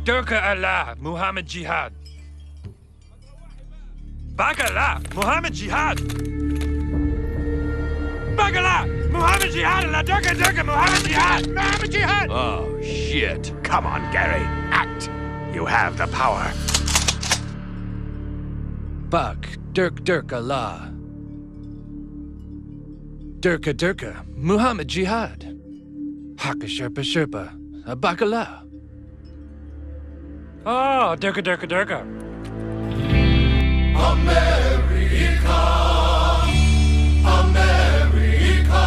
Durka Allah, Muhammad Jihad. Bagala, Muhammad Jihad. Bagala, Muhammad Jihad, Allah Durka Durka, Muhammad Jihad, Muhammad Jihad. Oh, shit. Come on, Gary. Act. You have the power. Bak, Dirk Allah. Durka Durka, Muhammad Jihad. Haka Sherpa Sherpa, Bagala. Oh, Durka Durka Durka. America, America,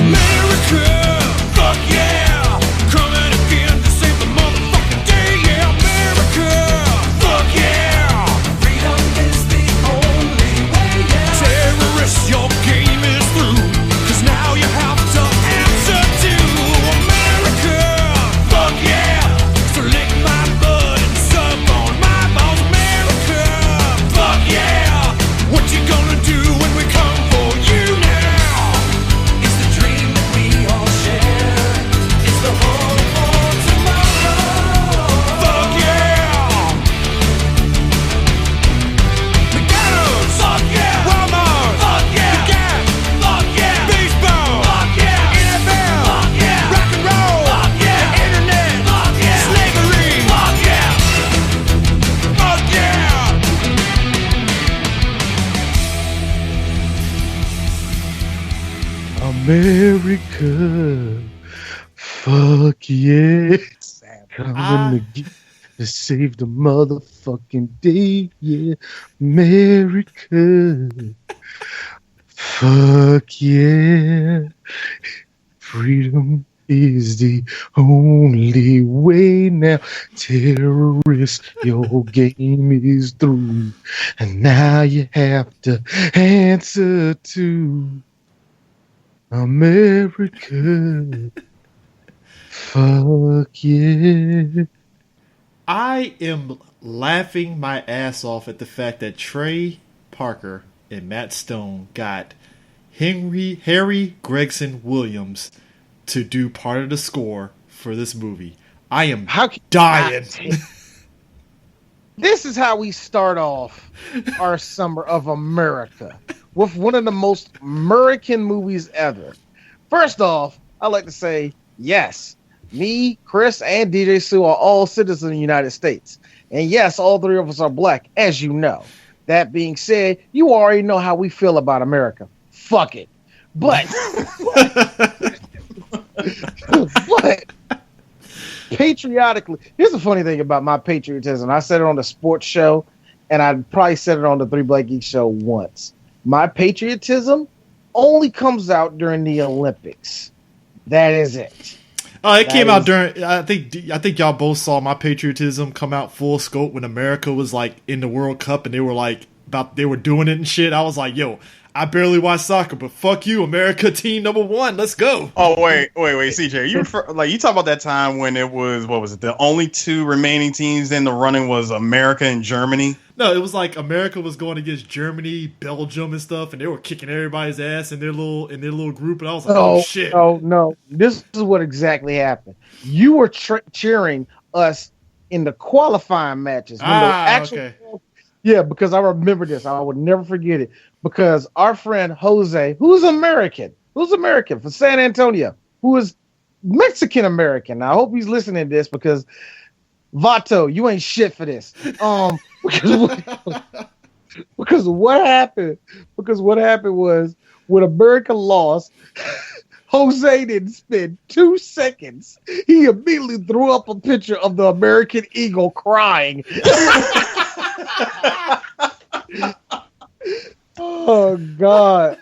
America, fuck yeah, coming again to save the motherfucking day, yeah, America, fuck yeah, freedom is the only way, yeah, terrorists, your game is through, 'cause now you have to answer to America, fuck yeah, so lick my butt and suck on my balls, America, fuck yeah, what you gonna do when we come for you now? It's the dream that we all share, it's the hope for tomorrow, fuck yeah, McDonald's, fuck yeah, Walmart, fuck yeah, The Gap, fuck yeah, baseball, fuck yeah, NFL, fuck yeah, rock and roll, fuck yeah, the internet, fuck yeah, slavery, fuck yeah, fuck yeah. America, fuck yeah. Coming to save the motherfucking day, yeah. America, fuck yeah. Freedom is the only way now. Terrorists, your game is through. And now you have to answer to America. Fuck yeah. I am laughing my ass off at the fact that Trey Parker and Matt Stone got Harry Gregson Williams to do part of the score for this movie. I am dying. This is how we start off our summer of America with one of the most American movies ever. First off, I like to say, yes, me, Chris, and DJ Sue are all citizens of the United States. And yes, all three of us are black, as you know. That being said, you already know how we feel about America. Fuck it. But patriotically, here's the funny thing about my patriotism. I said it on the sports show, and I probably said it on the 3 Black Geeks show once. My patriotism only comes out during the Olympics. That is it. It came out during. I think y'all both saw my patriotism come out full scope when America was like in the World Cup and they were like they were doing it and shit. I was like, yo, I barely watch soccer, but fuck you, America team number 1. Let's go. Oh wait, CJ, you talk about that time when it was, what was it? The only 2 remaining teams in the running was America and Germany. No, it was like America was going against Germany, Belgium, and stuff, and they were kicking everybody's ass in their little group. And I was like, oh shit! No, this is what exactly happened. You were cheering us in the qualifying matches. Okay. Yeah, because I remember this. I would never forget it. Because our friend Jose, who's American from San Antonio, who is Mexican American. I hope he's listening to this because Vato, you ain't shit for this. Because what happened was when America lost, Jose didn't spend 2 seconds. He immediately threw up a picture of the American eagle crying. Oh God.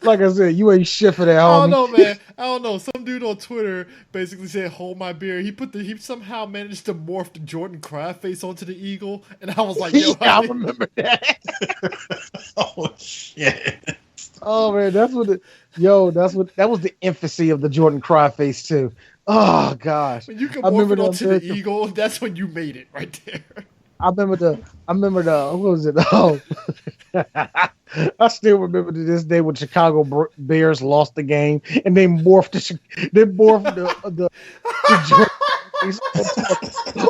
Like I said, you ain't shit for that, homie. I don't know, man. I don't know. Some dude on Twitter basically said, "Hold my beer." He somehow managed to morph the Jordan Cry face onto the eagle, and I was like, "Yo, I remember that." Oh shit! Oh man, that was the infancy of the Jordan Cry face too. Oh gosh, when you can morph it onto the eagle, that's when you made it right there. I remember the what was it? Oh, I still remember to this day when Chicago Bears lost the game and they morphed the face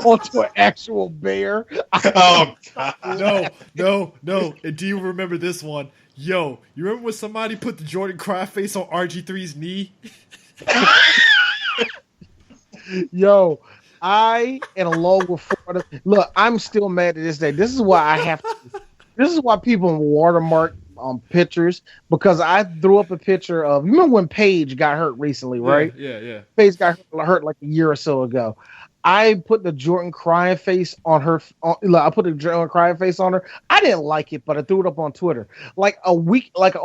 onto an actual bear. Oh, God. No. And do you remember this one? Yo, you remember when somebody put the Jordan cry face on RG3's knee? Yo, I and along with Florida, look, I'm still mad to this day. This is why I have to. This is why people watermark pictures, because I threw up a picture of. You remember when Paige got hurt recently, right? Yeah. Paige got hurt like a year or so ago. I put the Jordan crying face on her. I put the Jordan crying face on her. I didn't like it, but I threw it up on Twitter. Like a week, not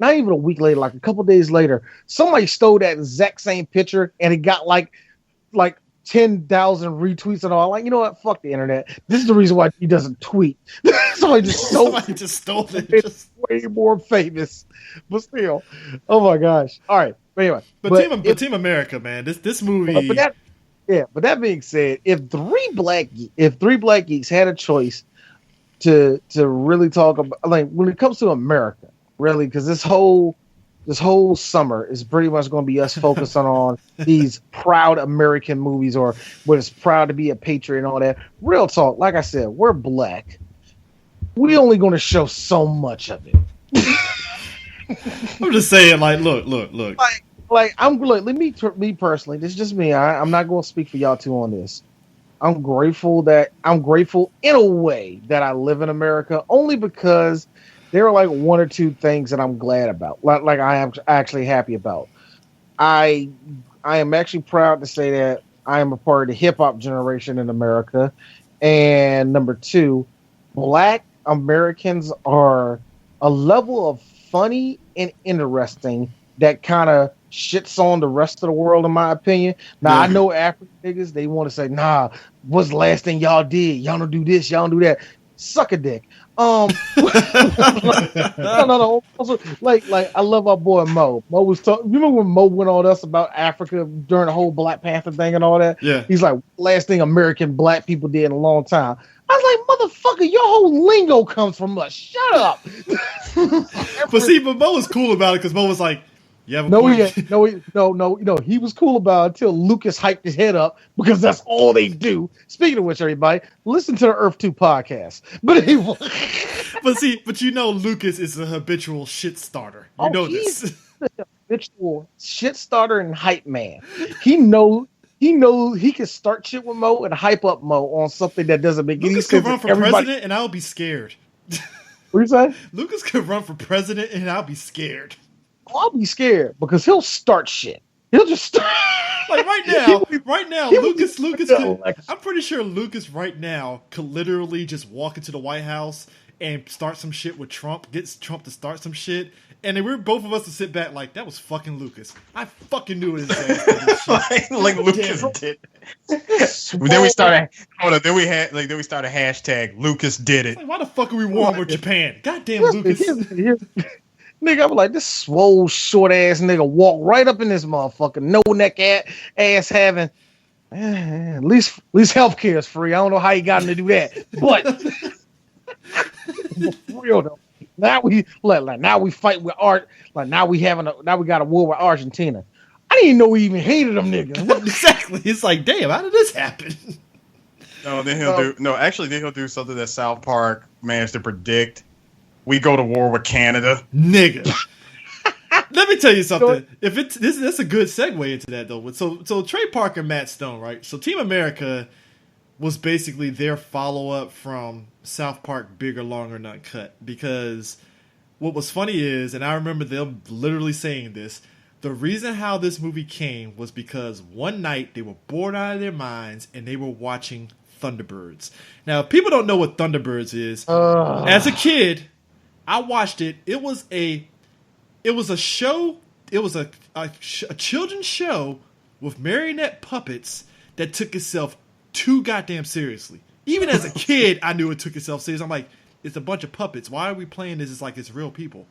even a week later, like a couple days later, somebody stole that exact same picture and it got like 10,000 retweets and all. Like, you know what? Fuck the internet. This is the reason why he doesn't tweet. Somebody just stole it. It's way more famous, but still. Oh my gosh. All right. But anyway, but Team America, man. This movie. But that being said, if three black geeks had a choice to really talk about, like, when it comes to America, really, because this whole summer is pretty much going to be us focusing on these proud American movies, or what it's proud to be a patriot and all that. Real talk, like I said, we're black. We only going to show so much of it. I'm just saying, like, look. Me personally, this is just me. I'm not going to speak for y'all two on this. I'm grateful in a way that I live in America, only because there are like one or two things that I'm glad about. Like I am actually happy about. I am actually proud to say that I am a part of the hip hop generation in America. And number two, black Americans are a level of funny and interesting that kind of shits on the rest of the world, in my opinion. Now, I know African niggas, they want to say, nah, what's the last thing y'all did? Y'all don't do this, y'all don't do that. Suck a dick. No. Also, like I love our boy Mo. Mo was talking. You remember when Mo went on us about Africa during the whole Black Panther thing and all that? Yeah. He's like, last thing American black people did in a long time. I was like, motherfucker, your whole lingo comes from us. Shut up. But Mo was cool about it because Mo was like, yeah, no, he was cool about it until Lucas hyped his head up, because that's all they do. Speaking of which, everybody, listen to the Earth 2 podcast. But anyway. but you know Lucas is a habitual shit starter. You know this. He's a habitual shit starter and hype man. He knows he can start shit with Mo and hype up Mo on something that doesn't make any sense. Lucas could run for president and I'll be scared. What you say? Lucas could run for president and I'll be scared. I'll be scared because he'll start shit. He'll just start. Like right now, Lucas could, I'm pretty sure Lucas right now could literally just walk into the White House and start some shit with Trump, gets Trump to start some shit, and then we're both of us to sit back like, that was fucking Lucas. I fucking knew his ass. like Lucas did. Then we started hashtag Lucas did it. Like, why the fuck are we warring with Japan? Goddamn Lucas. Nigga, I'm like, this swole, short ass nigga walk right up in this motherfucker, no neck ass having. At least healthcare is free. I don't know how he got him to do that, but for real though. Now we fight with Art. Like now we got a war with Argentina. I didn't even know we even hated them niggas. Exactly. It's like, damn, how did this happen? No, then he'll do something that South Park managed to predict. We go to war with Canada, nigga. Let me tell you something. That's a good segue into that though. So Trey Parker, Matt Stone, right? So Team America was basically their follow up from South Park, Bigger, Longer, Not Cut. Because what was funny is, and I remember them literally saying this, the reason how this movie came was because one night they were bored out of their minds and they were watching Thunderbirds. Now, if people don't know what Thunderbirds is, as a kid, I watched it. It was a show. It was a children's show with marionette puppets that took itself too goddamn seriously. Even as a kid, I knew it took itself serious. I'm like, it's a bunch of puppets. Why are we playing this? It's like it's real people.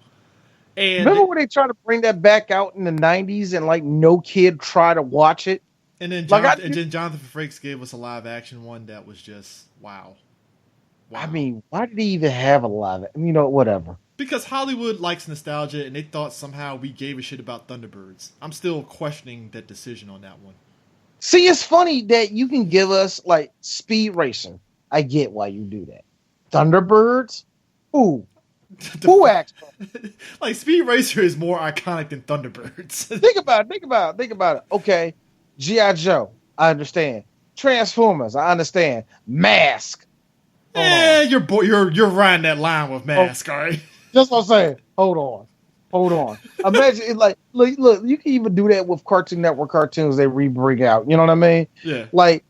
And remember when they tried to bring that back out in the 90s and like no kid tried to watch it? And then Jonathan Frakes gave us a live action one that was just wow. I mean, why did he even have a live? Whatever. Because Hollywood likes nostalgia, and they thought somehow we gave a shit about Thunderbirds. I'm still questioning that decision on that one. See, it's funny that you can give us like Speed Racer. I get why you do that. Thunderbirds? Who asked for it? Like Speed Racer is more iconic than Thunderbirds. Think about it. Okay. G.I. Joe, I understand. Transformers, I understand. Mask. You're riding that line with Mask, all right? That's what I'm saying. Hold on. Imagine it like look, you can even do that with Cartoon Network cartoons they re-bring out. You know what I mean? Yeah. Like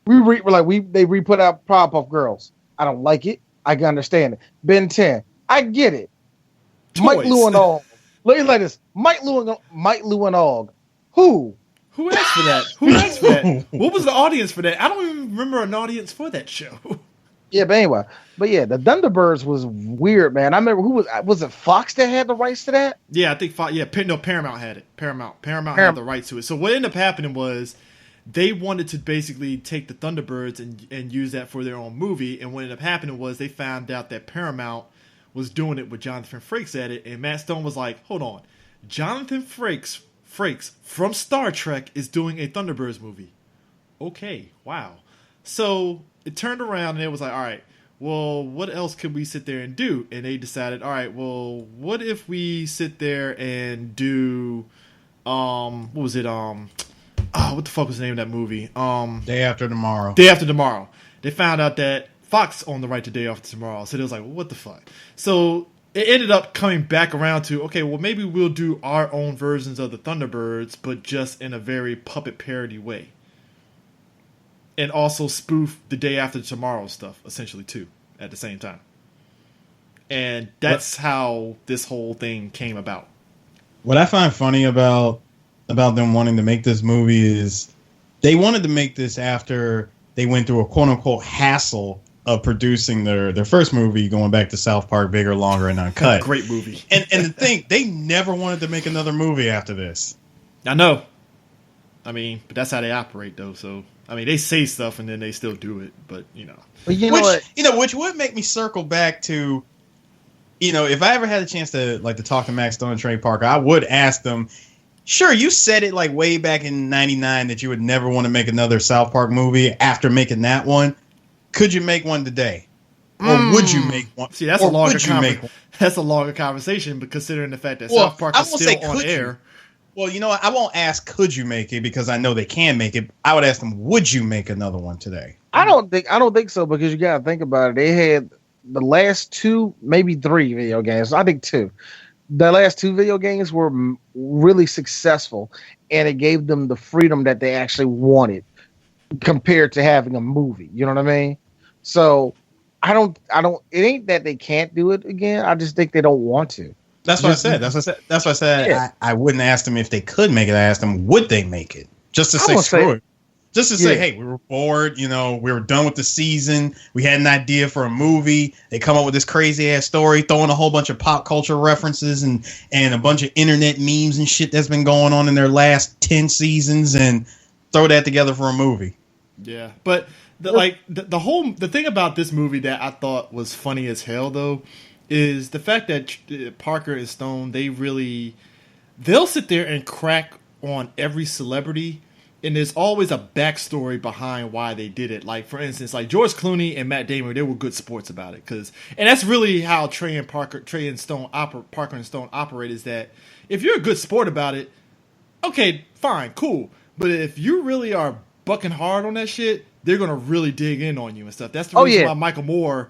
they re-put out Powerpuff Girls. I don't like it. I can understand it. Ben 10. I get it. Toys. Mike Lou and Og. Look like this. Mike Lou and Og. Who? Who asked for that? What was the audience for that? I don't even remember an audience for that show. Yeah, but anyway. But yeah, the Thunderbirds was weird, man. I remember was it Fox that had the rights to that? Yeah, I think Fox. Yeah, Paramount had it. Paramount had the rights to it. So what ended up happening was they wanted to basically take the Thunderbirds and use that for their own movie. And what ended up happening was they found out that Paramount was doing it with Jonathan Frakes at it, and Matt Stone was like, "Hold on, Jonathan Frakes from Star Trek is doing a Thunderbirds movie." Okay, wow. So it turned around and it was like, all right, well, what else could we sit there and do? And they decided, all right, well, what if we sit there and do, what was it? What the fuck was the name of that movie? Day After Tomorrow. Day After Tomorrow. They found out that Fox owned the right to Day After Tomorrow. So they was like, well, what the fuck? So it ended up coming back around to, okay, well, maybe we'll do our own versions of the Thunderbirds, but just in a very puppet parody way. And also spoof the Day After Tomorrow stuff, essentially, too, at the same time. And that's how this whole thing came about. What I find funny about them wanting to make this movie is they wanted to make this after they went through a quote-unquote hassle of producing their first movie, going back to South Park, Bigger, Longer, and Uncut. Great movie. And the thing, they never wanted to make another movie after this. I know. I mean, but that's how they operate, though, so... I mean, they say stuff and then they still do it, but you know. But you know what? Which would make me circle back to, if I ever had a chance to talk to Max Stone and Trey Parker, I would ask them. Sure, you said it like way back in '99 that you would never want to make another South Park movie after making that one. Could you make one today, or would you make one? See, that's a longer conversation, but considering the fact that South Park is still on air. Well, you know what? I won't ask, could you make it, because I know they can make it. I would ask them, would you make another one today? I don't think so, because you got to think about it. They had the last 2, maybe 3 video games. I think 2. The last 2 video games were really successful, and it gave them the freedom that they actually wanted compared to having a movie. You know what I mean? So it ain't that they can't do it again. I just think they don't want to. That's what I said. That's what I said. Yeah. I wouldn't ask them if they could make it. I asked them, would they make it? Just to say, screw it. Just to say, hey, we were bored. We were done with the season. We had an idea for a movie. They come up with this crazy ass story, throwing a whole bunch of pop culture references and a bunch of internet memes and shit that's been going on in their last 10 seasons, and throw that together for a movie. Yeah, but the thing about this movie that I thought was funny as hell, though, is the fact that Parker and Stone, they'll sit there and crack on every celebrity, and there's always a backstory behind why they did it. Like, for instance, like George Clooney and Matt Damon, they were good sports about it, and that's really how Parker and Stone operate, is that if you're a good sport about it, okay, fine, cool, but if you really are bucking hard on that shit, they're gonna really dig in on you and stuff. That's the reason why Michael Moore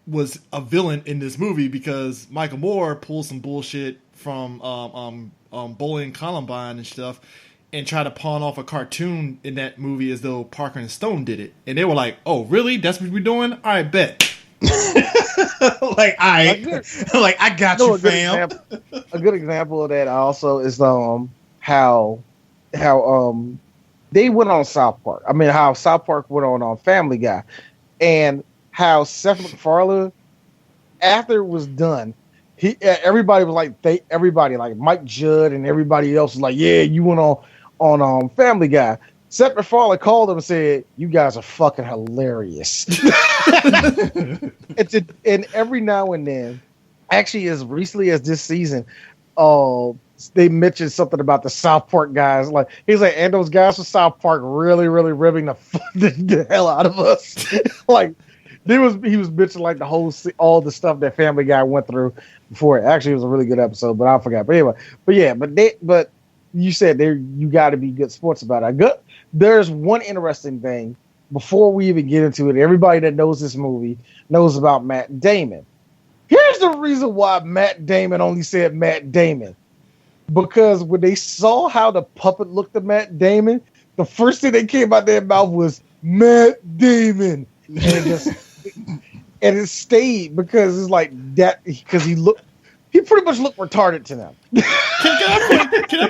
was a villain in this movie, because Michael Moore pulled some bullshit from Bullying Columbine and stuff, and tried to pawn off a cartoon in that movie as though Parker and Stone did it, and they were like, "Oh, really? That's what we're doing? All right, bet." I got you, fam. A good example of that also is how they went on South Park. I mean, how South Park went on Family Guy, and how Seth MacFarlane, after it was done, everybody was like Mike Judd and everybody else was like, yeah, you went on Family Guy. Seth MacFarlane called him and said, "You guys are fucking hilarious." And every now and then, actually as recently as this season, they mentioned something about the South Park guys. Like he's like, and those guys from South Park really, really ribbing the hell out of us. Like he was mentioning like all the stuff that Family Guy went through before. Actually, it was a really good episode, but I forgot. But anyway, but you said you got to be good sports about it. There's one interesting thing before we even get into it. Everybody that knows this movie knows about Matt Damon. Here's the reason why Matt Damon only said Matt Damon. Because when they saw how the puppet looked at Matt Damon, the first thing that came out their mouth was Matt Damon. And it stayed because it's like that, because he pretty much looked retarded to them. Can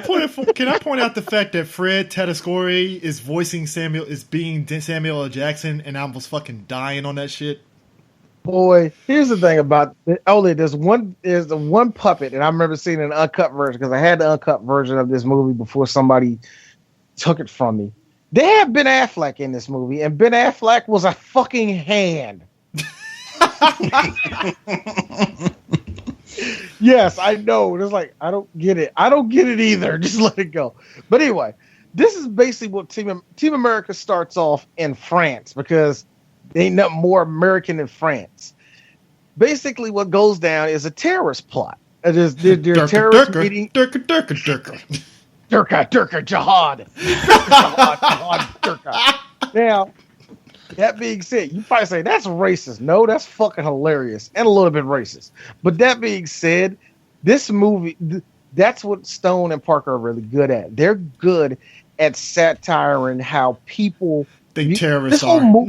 I point out the fact that Fred Tatasciore is voicing Samuel L. Jackson, and I was fucking dying on that shit. Boy, here's the thing about there's the one puppet, and I remember seeing an uncut version because I had the uncut version of this movie before somebody took it from me. They had Ben Affleck in this movie, and Ben Affleck was a fucking hand. Yes, I know. It's like, I don't get it. I don't get it either. Just let it go. But anyway, this is basically what Team America starts off in France, because they ain't nothing more American than France. Basically, what goes down is a terrorist plot. It is they're terrorist meeting. Durka. Jihad. Durka. Now, that being said, you probably say that's racist. No, that's fucking hilarious and a little bit racist. But that being said, this movie, that's what Stone and Parker are really good at. They're good at satiring how people think terrorists are.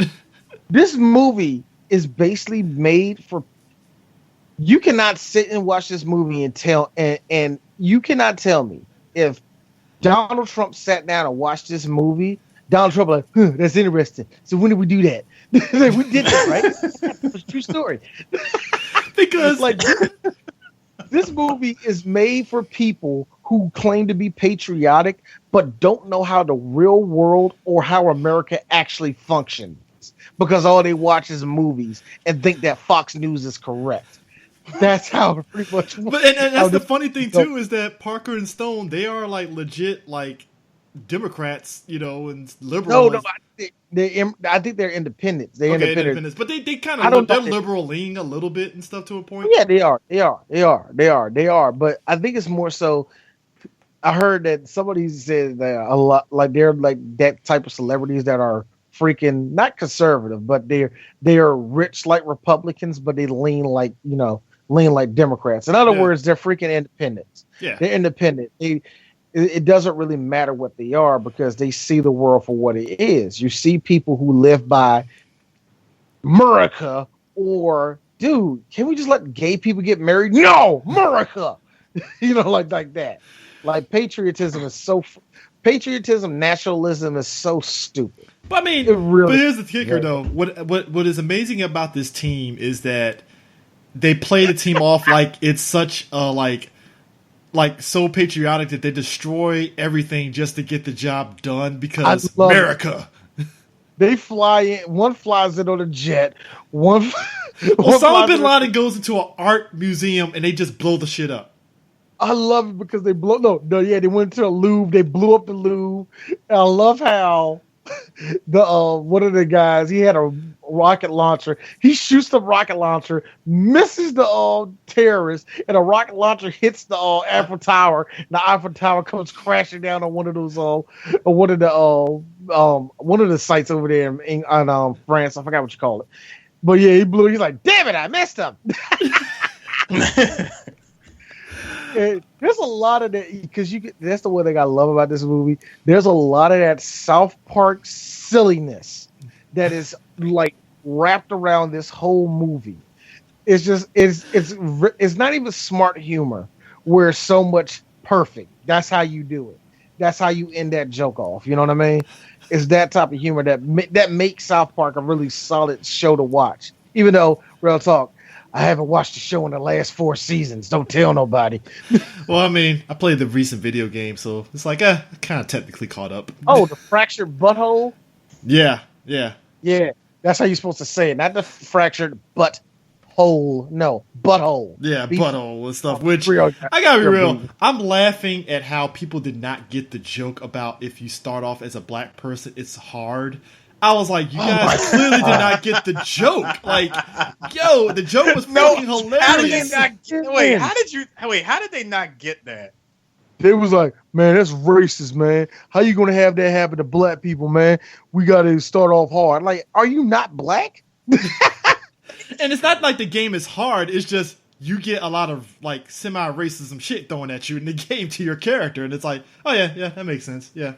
This movie is basically made for. You cannot sit and watch this movie and you cannot tell me if Donald Trump sat down and watched this movie. Donald Trump like, that's interesting. So when did we do that? Like, we did that, right? It's a true story. Because like this movie is made for people who claim to be patriotic but don't know how the real world or how America actually functions, because all they watch is movies and think that Fox News is correct. That's how it pretty much. But and that's the funny thing too, is that Parker and Stone, they are like legit like Democrats, and liberals. No, I think they're independents. They're independents, but they kind of they're liberal leaning a little bit and stuff to a point. Yeah, they are. But I think it's more so. I heard that somebody said that a lot, like they're like that type of celebrities that are freaking not conservative, but they are rich like Republicans, but they lean like Democrats. In other words, they're freaking independents. Yeah, they're independent. It doesn't really matter what they are, because they see the world for what it is. You see people who live by Merica, or dude, can we just let gay people get married? No, Merica, like that. Like patriotism, nationalism is so stupid. But I mean, but here's the kicker though. What is amazing about this team is that they play the team off like it's such a like so patriotic that they destroy everything just to get the job done, because America. They fly in. One flies in on a jet. Osama bin Laden goes into an art museum and they just blow the shit up. I love it because they blow. They went to the Louvre. They blew up the Louvre. And I love how one of the guys, he had a rocket launcher. He shoots the rocket launcher, misses the terrorist, and a rocket launcher hits the Eiffel Tower. And the Eiffel Tower comes crashing down on one of those one of the sites over there in France. I forgot what you call it. But yeah, he blew. He's like, damn it, I messed up. There's a lot of that, because that's the one thing I love about this movie. There's a lot of that South Park silliness that is like wrapped around this whole movie. It's just it's not even smart humor where it's so much perfect. That's how you do it. That's how you end that joke off. You know what I mean? It's that type of humor that makes South Park a really solid show to watch. Even though, real talk, I haven't watched the show in the last 4 seasons. Don't tell nobody. Well, I mean, I played the recent video game, so it's like, I kind of technically caught up. Oh, the fractured butthole? Yeah. Yeah, that's how you're supposed to say it. Not the fractured butt hole. No, butthole. Yeah, Beef- butthole and stuff. Which Real- I gotta be real real. beef. I'm laughing at how people did not get the joke about if you start off as a black person, it's hard. I was like, you guys clearly did not get the joke. Like, yo, the joke was fucking How did they hilarious. not get? Wait, how did they not get that? They was like, man, that's racist, man. How you gonna have that happen to black people, man? We gotta start off hard. Like, are you not black? And it's not like the game is hard. It's just you get a lot of like semi-racism shit thrown at you in the game to your character, and it's like, oh yeah, that makes sense. Yeah,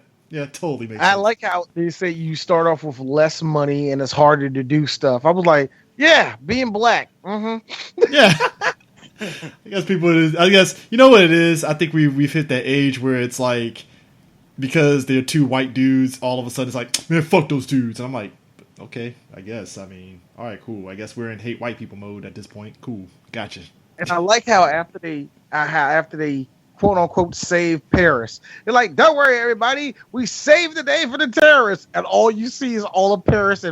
totally makes sense. I like how they say you start off with less money and it's harder to do stuff. I was like, yeah, being black. Mm-hmm. Yeah. I guess you know what it is. I think we've hit that age where it's like because they're two white dudes, all of a sudden it's like, man, fuck those dudes. And I'm like, okay, I guess. I mean, all right, cool. I guess we're in hate white people mode at this point. Cool, gotcha. And I like how after they quote unquote save Paris, they're like, don't worry, everybody, we saved the day for the terrorists, and all you see is all of Paris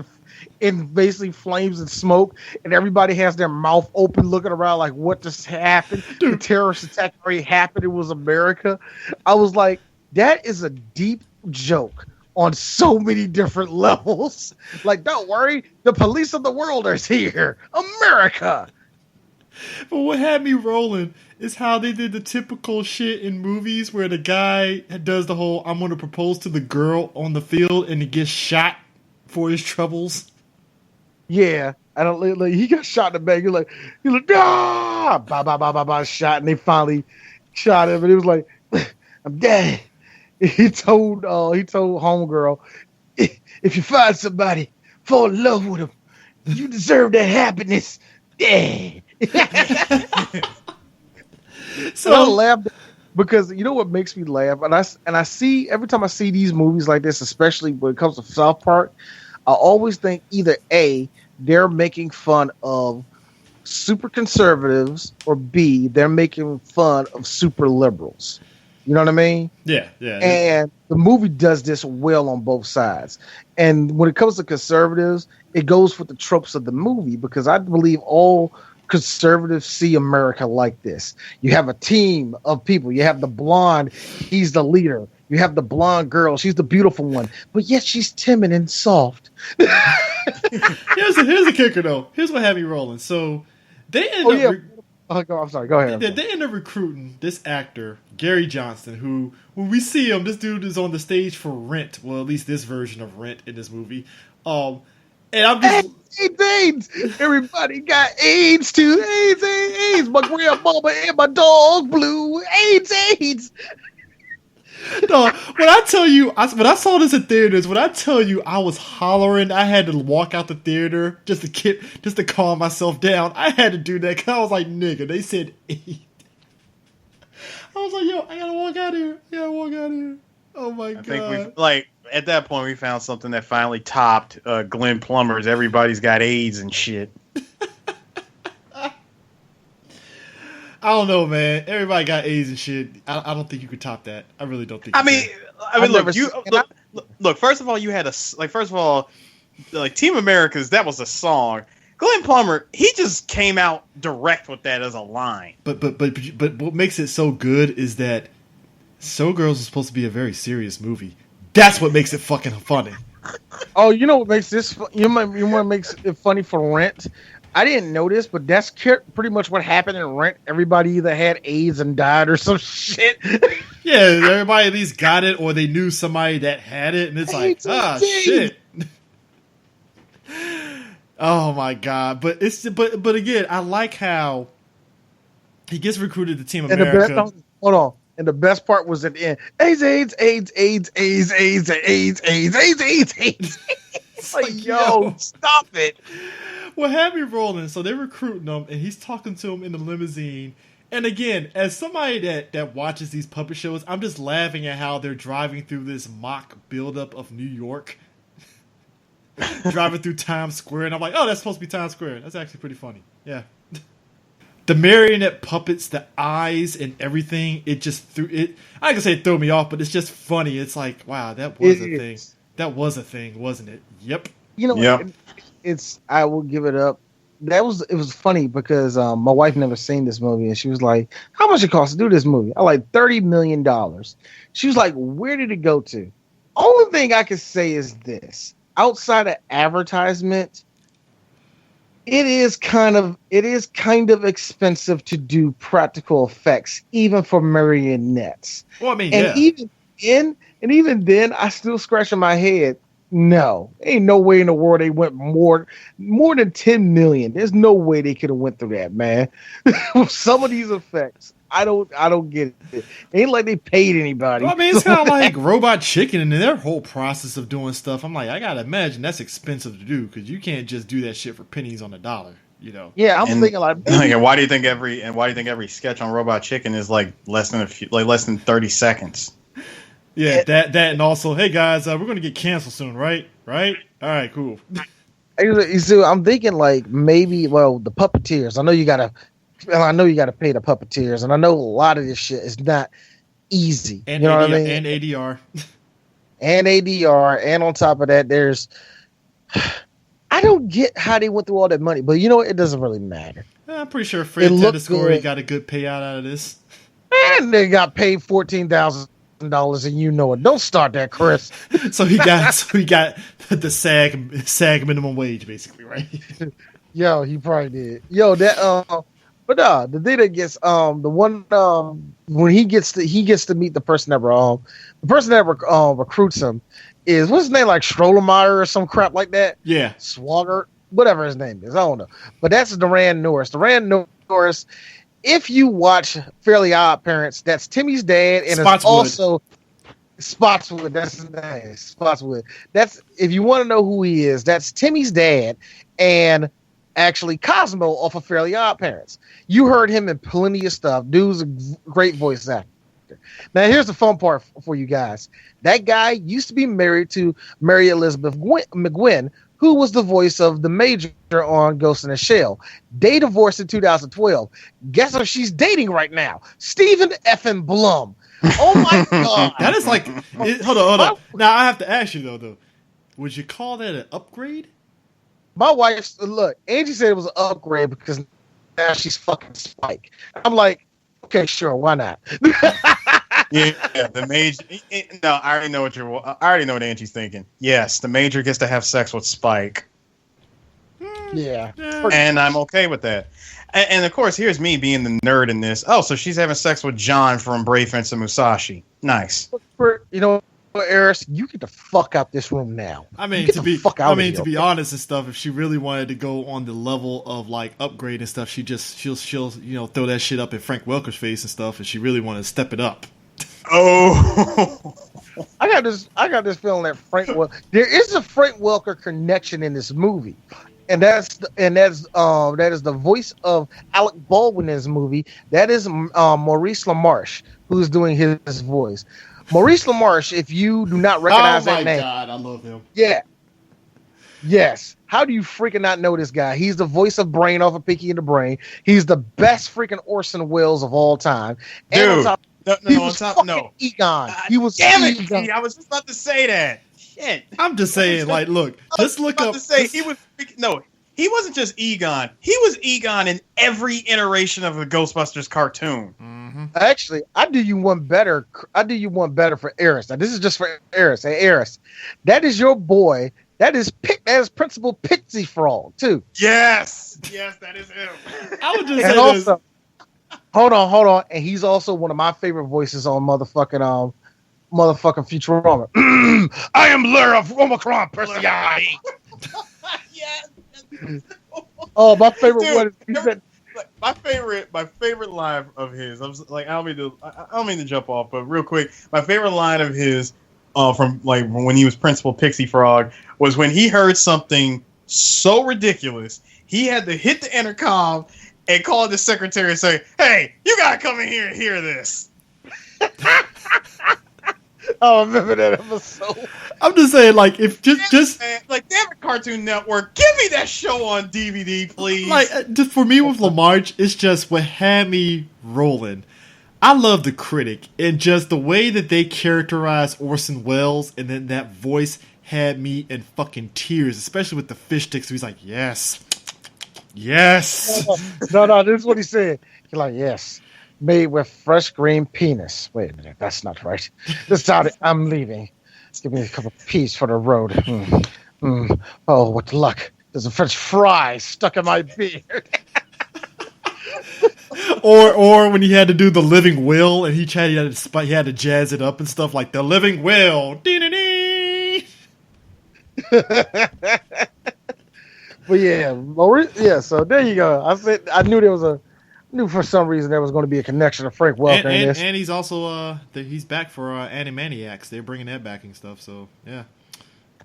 in basically flames and smoke, and everybody has their mouth open looking around like, what just happened? The terrorist attack already happened. It was America. I was like, that is a deep joke on so many different levels. Like, don't worry, the police of the world are here. America. But what had me rolling is how they did the typical shit in movies where the guy does the whole I'm going to propose to the girl on the field and he gets shot for his troubles. Yeah. I don't like he got shot in the back. He's like, ah, bah, shot, and they finally shot him, and he was like, I'm dead. He told homegirl, if you find somebody, fall in love with him. You deserve that happiness. Yeah. So I laughed because you know what makes me laugh, and I see every time I see these movies like this, especially when it comes to South Park, I always think either A, they're making fun of super conservatives, or B, they're making fun of super liberals. You know what I mean? Yeah. And the movie does this well on both sides. And when it comes to conservatives, it goes with the tropes of the movie, because I believe all conservatives see America like this. You have a team of people. You have the blonde, he's the leader. You have the blonde girl, she's the beautiful one, but yet she's timid and soft. Here's the kicker, though. Here's what had me rolling. So they end up... I'm sorry, go ahead. They end up recruiting this actor, Gary Johnston, who, when we see him, this dude is on the stage for Rent. Well, at least this version of Rent in this movie. And I'm just... AIDS! Everybody got AIDS too. AIDS! My grandmama and my dog Blue. AIDS! No, when I tell you, when I saw this in theaters, when I tell you I was hollering, I had to walk out the theater just to calm myself down. I had to do that because I was like, nigga, they said 8. I was like, yo, I gotta walk out of here. Oh my God. I think at that point we found something that finally topped Glenn Plummer's Everybody's Got AIDS and shit. I don't know, man. Everybody got AIDS and shit. I don't think you could top that. I really don't think. Look. First of all, you had Team America's. That was a song. Glenn Plummer, he just came out direct with that as a line. But what makes it so good is that Showgirls is supposed to be a very serious movie. That's what makes it fucking funny. Oh, you know what makes this? You know what makes it funny for Rent? I didn't know this, but that's pretty much what happened in Rent. Everybody either had AIDS and died or some shit. Yeah, everybody at least got it, or they knew somebody that had it, and it's like, shit. Oh my God! But again, I like how he gets recruited to Team America. Hold on. And the best part was at the end. AIDS. It's like, yo, stop it. Well, have me rolling. So they're recruiting him, and he's talking to him in the limousine. And again, as somebody that watches these puppet shows, I'm just laughing at how they're driving through this mock buildup of New York. Driving through Times Square, and I'm like, oh, that's supposed to be Times Square. That's actually pretty funny. Yeah. The marionette puppets, the eyes and everything, it just threw it. I can say it threw me off, but it's just funny. It's like, wow, that was a thing. That was a thing, wasn't it? Yep. You know, I will give it up. it was funny because my wife never seen this movie and she was like, "How much it cost to do this movie?" I like $30 million. She was like, "Where did it go to?" Only thing I can say is this: outside of advertisement, it is kind of expensive to do practical effects, even for marionettes. Well, I mean, And yeah. even then, I still scratching my head. No, ain't no way in the world they went more than 10 million. There's no way they could have went through that, man. Some of these effects, I don't get it. Ain't like they paid anybody. Well, I mean, it's kind of like Robot Chicken and their whole process of doing stuff. I'm like, I gotta imagine that's expensive to do because you can't just do that shit for pennies on the dollar. You know? Yeah, I'm thinking like, and why do you think every sketch on Robot Chicken is like less than 30 seconds? Yeah, that and also, hey guys, we're gonna get canceled soon, right? Right? All right, cool. So I'm thinking like maybe the puppeteers. I know you gotta pay the puppeteers, and I know a lot of this shit is not easy. And you know ADR, what I mean? And ADR. And ADR, and on top of that, there's. I don't get how they went through all that money, but you know what? It doesn't really matter. I'm pretty sure Fred Tedescory got a good payout out of this. And they got paid $14,000, and you know it. Don't start that, Chris. so he got the SAG minimum wage, basically, right? Yo, he probably did. Yo, that but the thing that gets the one when he gets to meet the person that recruits him is what's his name, like Strollemeyer or some crap like that. Yeah, Swagger, whatever his name is, I don't know. But that's Duran Norris. Duran Norris. If you watch Fairly Odd Parents, that's Timmy's dad, and it's also Spotswood. That's his name, Spotswood. That's if you want to know who he is. That's Timmy's dad, and actually Cosmo off of Fairly Odd Parents. You heard him in plenty of stuff. Dude's a great voice actor. Now, here's the fun part for you guys. That guy used to be married to Mary Elizabeth McGuinn, who was the voice of the Major on Ghost in the Shell. They divorced in 2012. Guess who she's dating right now? Stephen effing Blum. Oh my God. That is like, hold on. Now, I have to ask you, though, would you call that an upgrade? My wife, look, Angie said it was an upgrade because now she's fucking Spike. I'm like, okay, sure, why not? Yeah, the Major. No, I already know what Angie's thinking. Yes, the Major gets to have sex with Spike. Yeah, and I'm okay with that. And of course, here's me being the nerd in this. Oh, so she's having sex with John from Brave Fence and Musashi. Nice. You know what, Eris? You get the fuck out this room now. I mean, to be honest and stuff, if she really wanted to go on the level of like upgrade and stuff, she'll throw that shit up in Frank Welker's face and stuff, and she really wanted to step it up. Oh, I got this feeling that there is a Frank Welker connection in this movie, and that is the voice of Alec Baldwin in this movie. That is Maurice LaMarche who's doing his voice. Maurice LaMarche, if you do not recognize that name, oh my God, I love him. Yeah, yes. How do you freaking not know this guy? He's the voice of Brain off of Pinky and the Brain. He's the best freaking Orson Welles of all time. Dude. No. Egon. He was. Damn it! Egon. I was just about to say that. Shit. I'm just saying, like, look, just look up. He wasn't just Egon. He was Egon in every iteration of the Ghostbusters cartoon. Mm-hmm. Actually, I do you one better. For Eris. Now, this is just for Eris. Hey, Eris, that is your boy. That is Principal Pixie Frog too. Yes, that is him. I would just and say also, this. Hold on. And he's also one of my favorite voices on motherfucking Futurama. I am Lara of Omicron Perseus. Yes. Oh, my favorite one. He said, my favorite line of his. I was like, I don't mean to jump off, but real quick, my favorite line of his, from like when he was Principal Pixie Frog, was when he heard something so ridiculous, he had to hit the intercom and call the secretary and say, "Hey, you gotta come in here and hear this." Oh, I remember that episode. I'm just saying, like, if just like, damn it, Cartoon Network, give me that show on DVD, please. Like, just for me with LaMarche, it's just what had me rolling. I love The Critic, and just the way that they characterize Orson Welles, and then that voice had me in fucking tears, especially with the fish sticks. He's like, yes. Yes. No, this is what he said. He's like, yes, made with fresh green penis. Wait a minute, that's not right. This time I'm leaving. Give me a cup of peas for the road. Oh, what luck. There's a French fry stuck in my beard. Or when he had to do the living will and he had to jazz it up and stuff like the living will. Dee-dee-dee. But yeah. So there you go. I knew for some reason there was going to be a connection to Frank Welker in this. And he's also he's back for Animaniacs. They're bringing that back and stuff. So yeah.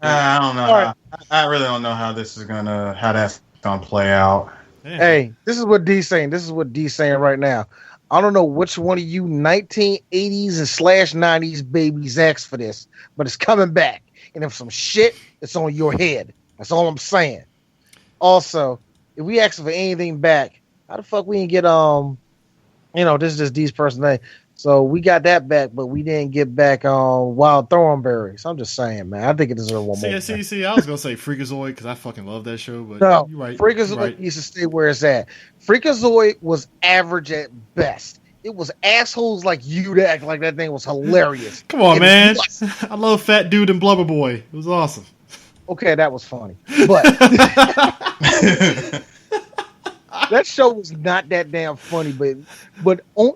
I don't know. Right. I really don't know how that's gonna play out. Yeah. Hey, this is what D's saying. This is what D's saying right now. I don't know which one of you 1980s and /90s babies asked for this, but it's coming back. And if some shit, it's on your head. That's all I'm saying. Also, if we ask for anything back, how the fuck we didn't get this is just D's personal name. So we got that back, but we didn't get back Wild Thornberry. So I'm just saying, man, I think it deserves one more. See, I was gonna say Freakazoid because I fucking love that show, but no, you're right. Freakazoid needs to stay where it's at. Freakazoid was average at best. It was assholes like you to act like that thing was hilarious. Come on, man. I love Fat Dude and Blubber Boy. It was awesome. Okay, that was funny, but that show was not that damn funny. But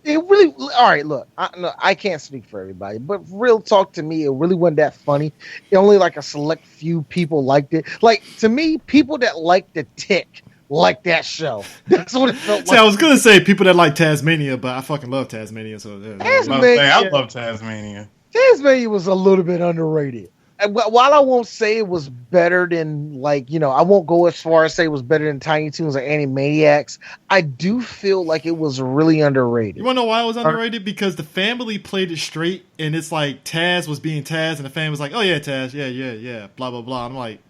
it really. All right, look, I can't speak for everybody, but real talk, to me, it really wasn't that funny. Only like a select few people liked it. Like, to me, people that like The Tick like that show. That's what it felt like. I was gonna say people that like Tasmania, but I fucking love Tasmania. So I love Tasmania. Tasmania was a little bit underrated. While I won't say it was better than, I won't go as far as say it was better than Tiny Toons or Animaniacs, I do feel like it was really underrated. You want to know why it was underrated? Because the family played it straight, and it's like Taz was being Taz, and the family was like, oh yeah, Taz, yeah, blah, blah, blah. I'm like,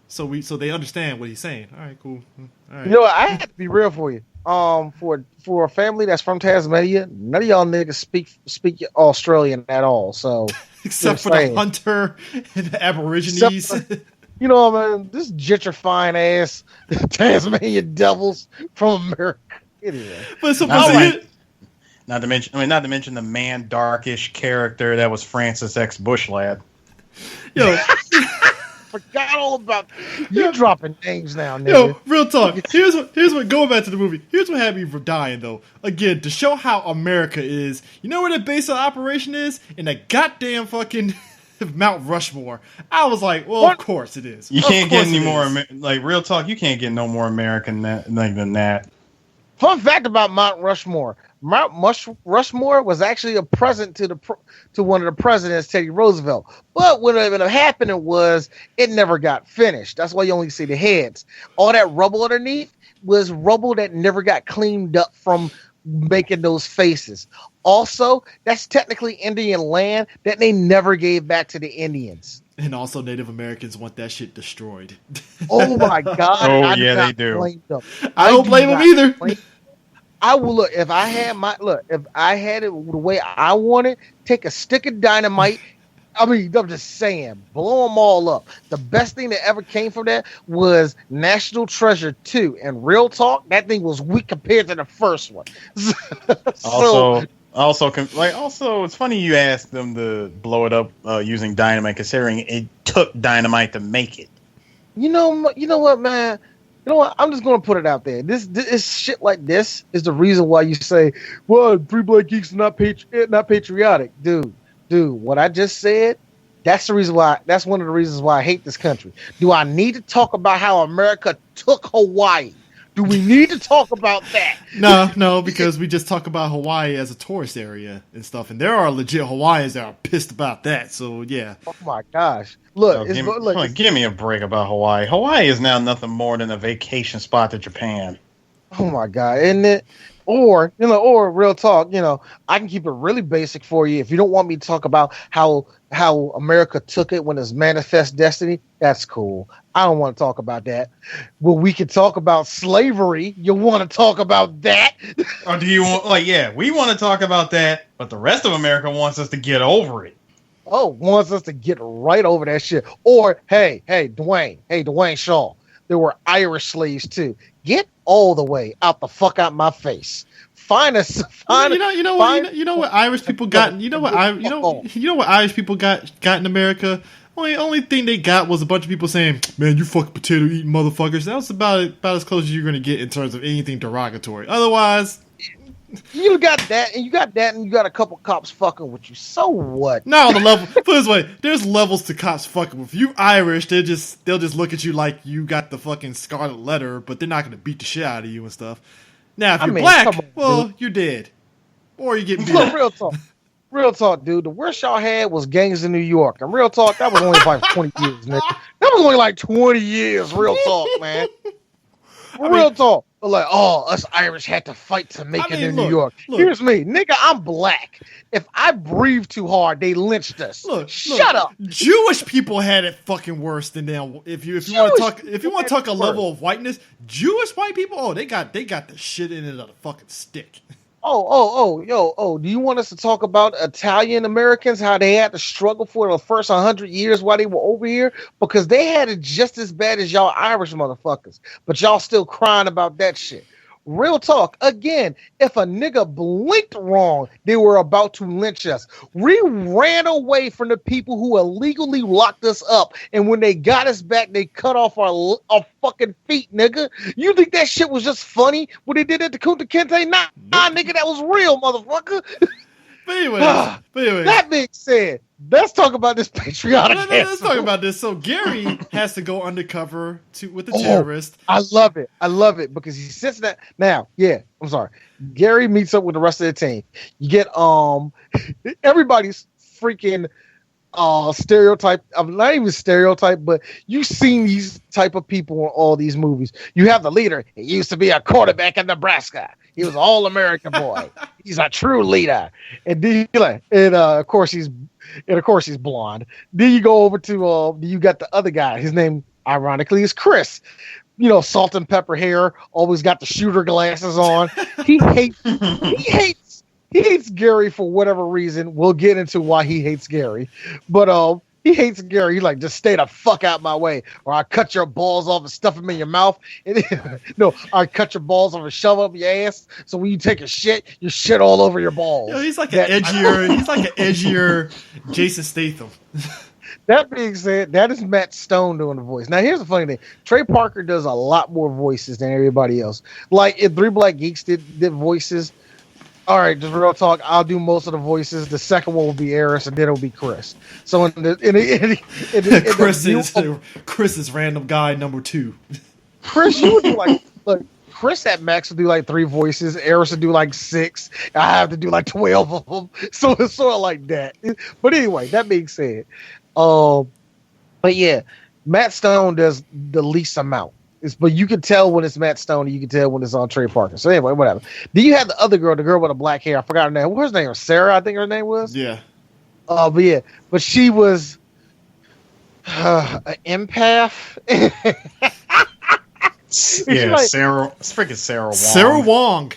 so they understand what he's saying. All right, cool. All right. You know what? I have to be real for you. For a family that's from Tasmania, none of y'all niggas speak Australian at all. So except for the hunter and the Aborigines. You know, man, this gentrifying ass Tasmania devils from America. Anyway, but not to mention the man darkish character that was Francis X. Bush lad. Yo. Forgot all about you dropping names now, nigga. Yo, real talk. Here's what going back to the movie. Here's what had me from dying though. Again, to show how America is. You know where the base of operation is? In the goddamn fucking Mount Rushmore. I was like, well, what? Of course it is. You can't get any more real talk. You can't get no more American than that. Fun fact about Mount Rushmore. Mount Rushmore was actually a present to one of the presidents, Teddy Roosevelt. But what ended up happening was it never got finished. That's why you only see the heads. All that rubble underneath was rubble that never got cleaned up from making those faces. Also, that's technically Indian land that they never gave back to the Indians. And also Native Americans want that shit destroyed. Oh my God. Oh, yeah, they do. I don't blame them either. I will look if I had it the way I want it. Take a stick of dynamite. I mean, I'm just saying, blow them all up. The best thing that ever came from that was National Treasure 2. And real talk, that thing was weak compared to the first one. Also, it's funny you asked them to blow it up using dynamite, considering it took dynamite to make it. You know what, man? You know what? I'm just going to put it out there. This shit like this is the reason why you say, well, Three Black Geeks are not patriotic. Dude, what I just said, that's the reason why. That's one of the reasons why I hate this country. Do I need to talk about how America took Hawaii? Do we need to talk about that? No, because we just talk about Hawaii as a tourist area and stuff, and there are legit Hawaiians that are pissed about that. So yeah. Oh my gosh! Look, give me a break about Hawaii. Hawaii is now nothing more than a vacation spot to Japan. Oh my God, isn't it? Or real talk, I can keep it really basic for you. If you don't want me to talk about how America took it when it's manifest destiny, that's cool. I don't want to talk about that. But we can talk about slavery. You want to talk about that? Or do you want, we want to talk about that, but the rest of America wants us to get over it. Oh, wants us to get right over that shit. Or, hey, Dwayne Shaw, there were Irish slaves too. Get all the way out the fuck out my face. Find us. You know what Irish people got. You know what Irish people got in America. Only thing they got was a bunch of people saying, "Man, you fucking potato eating motherfuckers." That was about as close as you're gonna get in terms of anything derogatory. Otherwise, you got that, and you got a couple cops fucking with you. So what? No, on the level. Put it this way, there's levels to cops fucking with you. Irish, they'll just look at you like you got the fucking scarlet letter, but they're not gonna beat the shit out of you and stuff. Now, if you're black, you're dead, or you get beat. Look, real talk, dude. The worst y'all had was gangs in New York, and real talk, that was only like 20 years, nigga. That was only like 20 years. Real talk, man. Real talk. But like, us Irish had to fight to make it in New York. Here's me, nigga. I'm black. If I breathe too hard, they lynched us. Shut up. Jewish people had it fucking worse than them. If you want to talk a level of whiteness, Jewish white people, they got the shit in it on a fucking stick. Do you want us to talk about Italian Americans, how they had to struggle for the first 100 years while they were over here? Because they had it just as bad as y'all Irish motherfuckers, but y'all still crying about that shit. Real talk. Again, if a nigga blinked wrong, they were about to lynch us. We ran away from the people who illegally locked us up, and when they got us back, they cut off our fucking feet, nigga. You think that shit was just funny when they did it to Kunta Kinte? Nah, nigga, that was real, motherfucker. But anyway, that being said, let's talk about this patriotic. Let's talk about this. So Gary has to go undercover with the terrorist. I love it because he sits that now. Yeah, I'm sorry. Gary meets up with the rest of the team. You get everybody's freaking stereotype. I'm not even stereotype, but you've seen these type of people in all these movies. You have the leader. He used to be a quarterback in Nebraska. He was an all-American boy. He's a true leader. And of course he's blonde. Then you go over to you got the other guy. His name, ironically, is Chris. You know, salt and pepper hair. Always got the shooter glasses on. He hates Gary for whatever reason. We'll get into why he hates Gary, but he hates Gary. He's like, just stay the fuck out my way, or I cut your balls off and stuff them in your mouth. No, I cut your balls off and shove up your ass. So when you take a shit, you shit all over your balls. He's like an edgier Jason Statham. That being said, that is Matt Stone doing the voice. Now, here's the funny thing. Trey Parker does a lot more voices than everybody else. Like, if Three Black Geeks did voices, all right, just real talk, I'll do most of the voices. The second one will be Eris, and then it'll be Chris. So Chris is random guy number 2. Chris, you would do look, Chris at max would do like 3 voices. Eris would do like 6. I have to do like 12 of them. So it's sort of like that. But anyway, that being said, but yeah, Matt Stone does the least amount. But you can tell when it's Matt Stone, and you can tell when it's on Trey Parker. So anyway, whatever. Then you had the other girl, the girl with the black hair. I forgot her name. What was her name? Sarah, I think her name was. Yeah. But she was an empath. Yeah, like, Sarah. It's freaking Sarah Wong. Sarah Wong.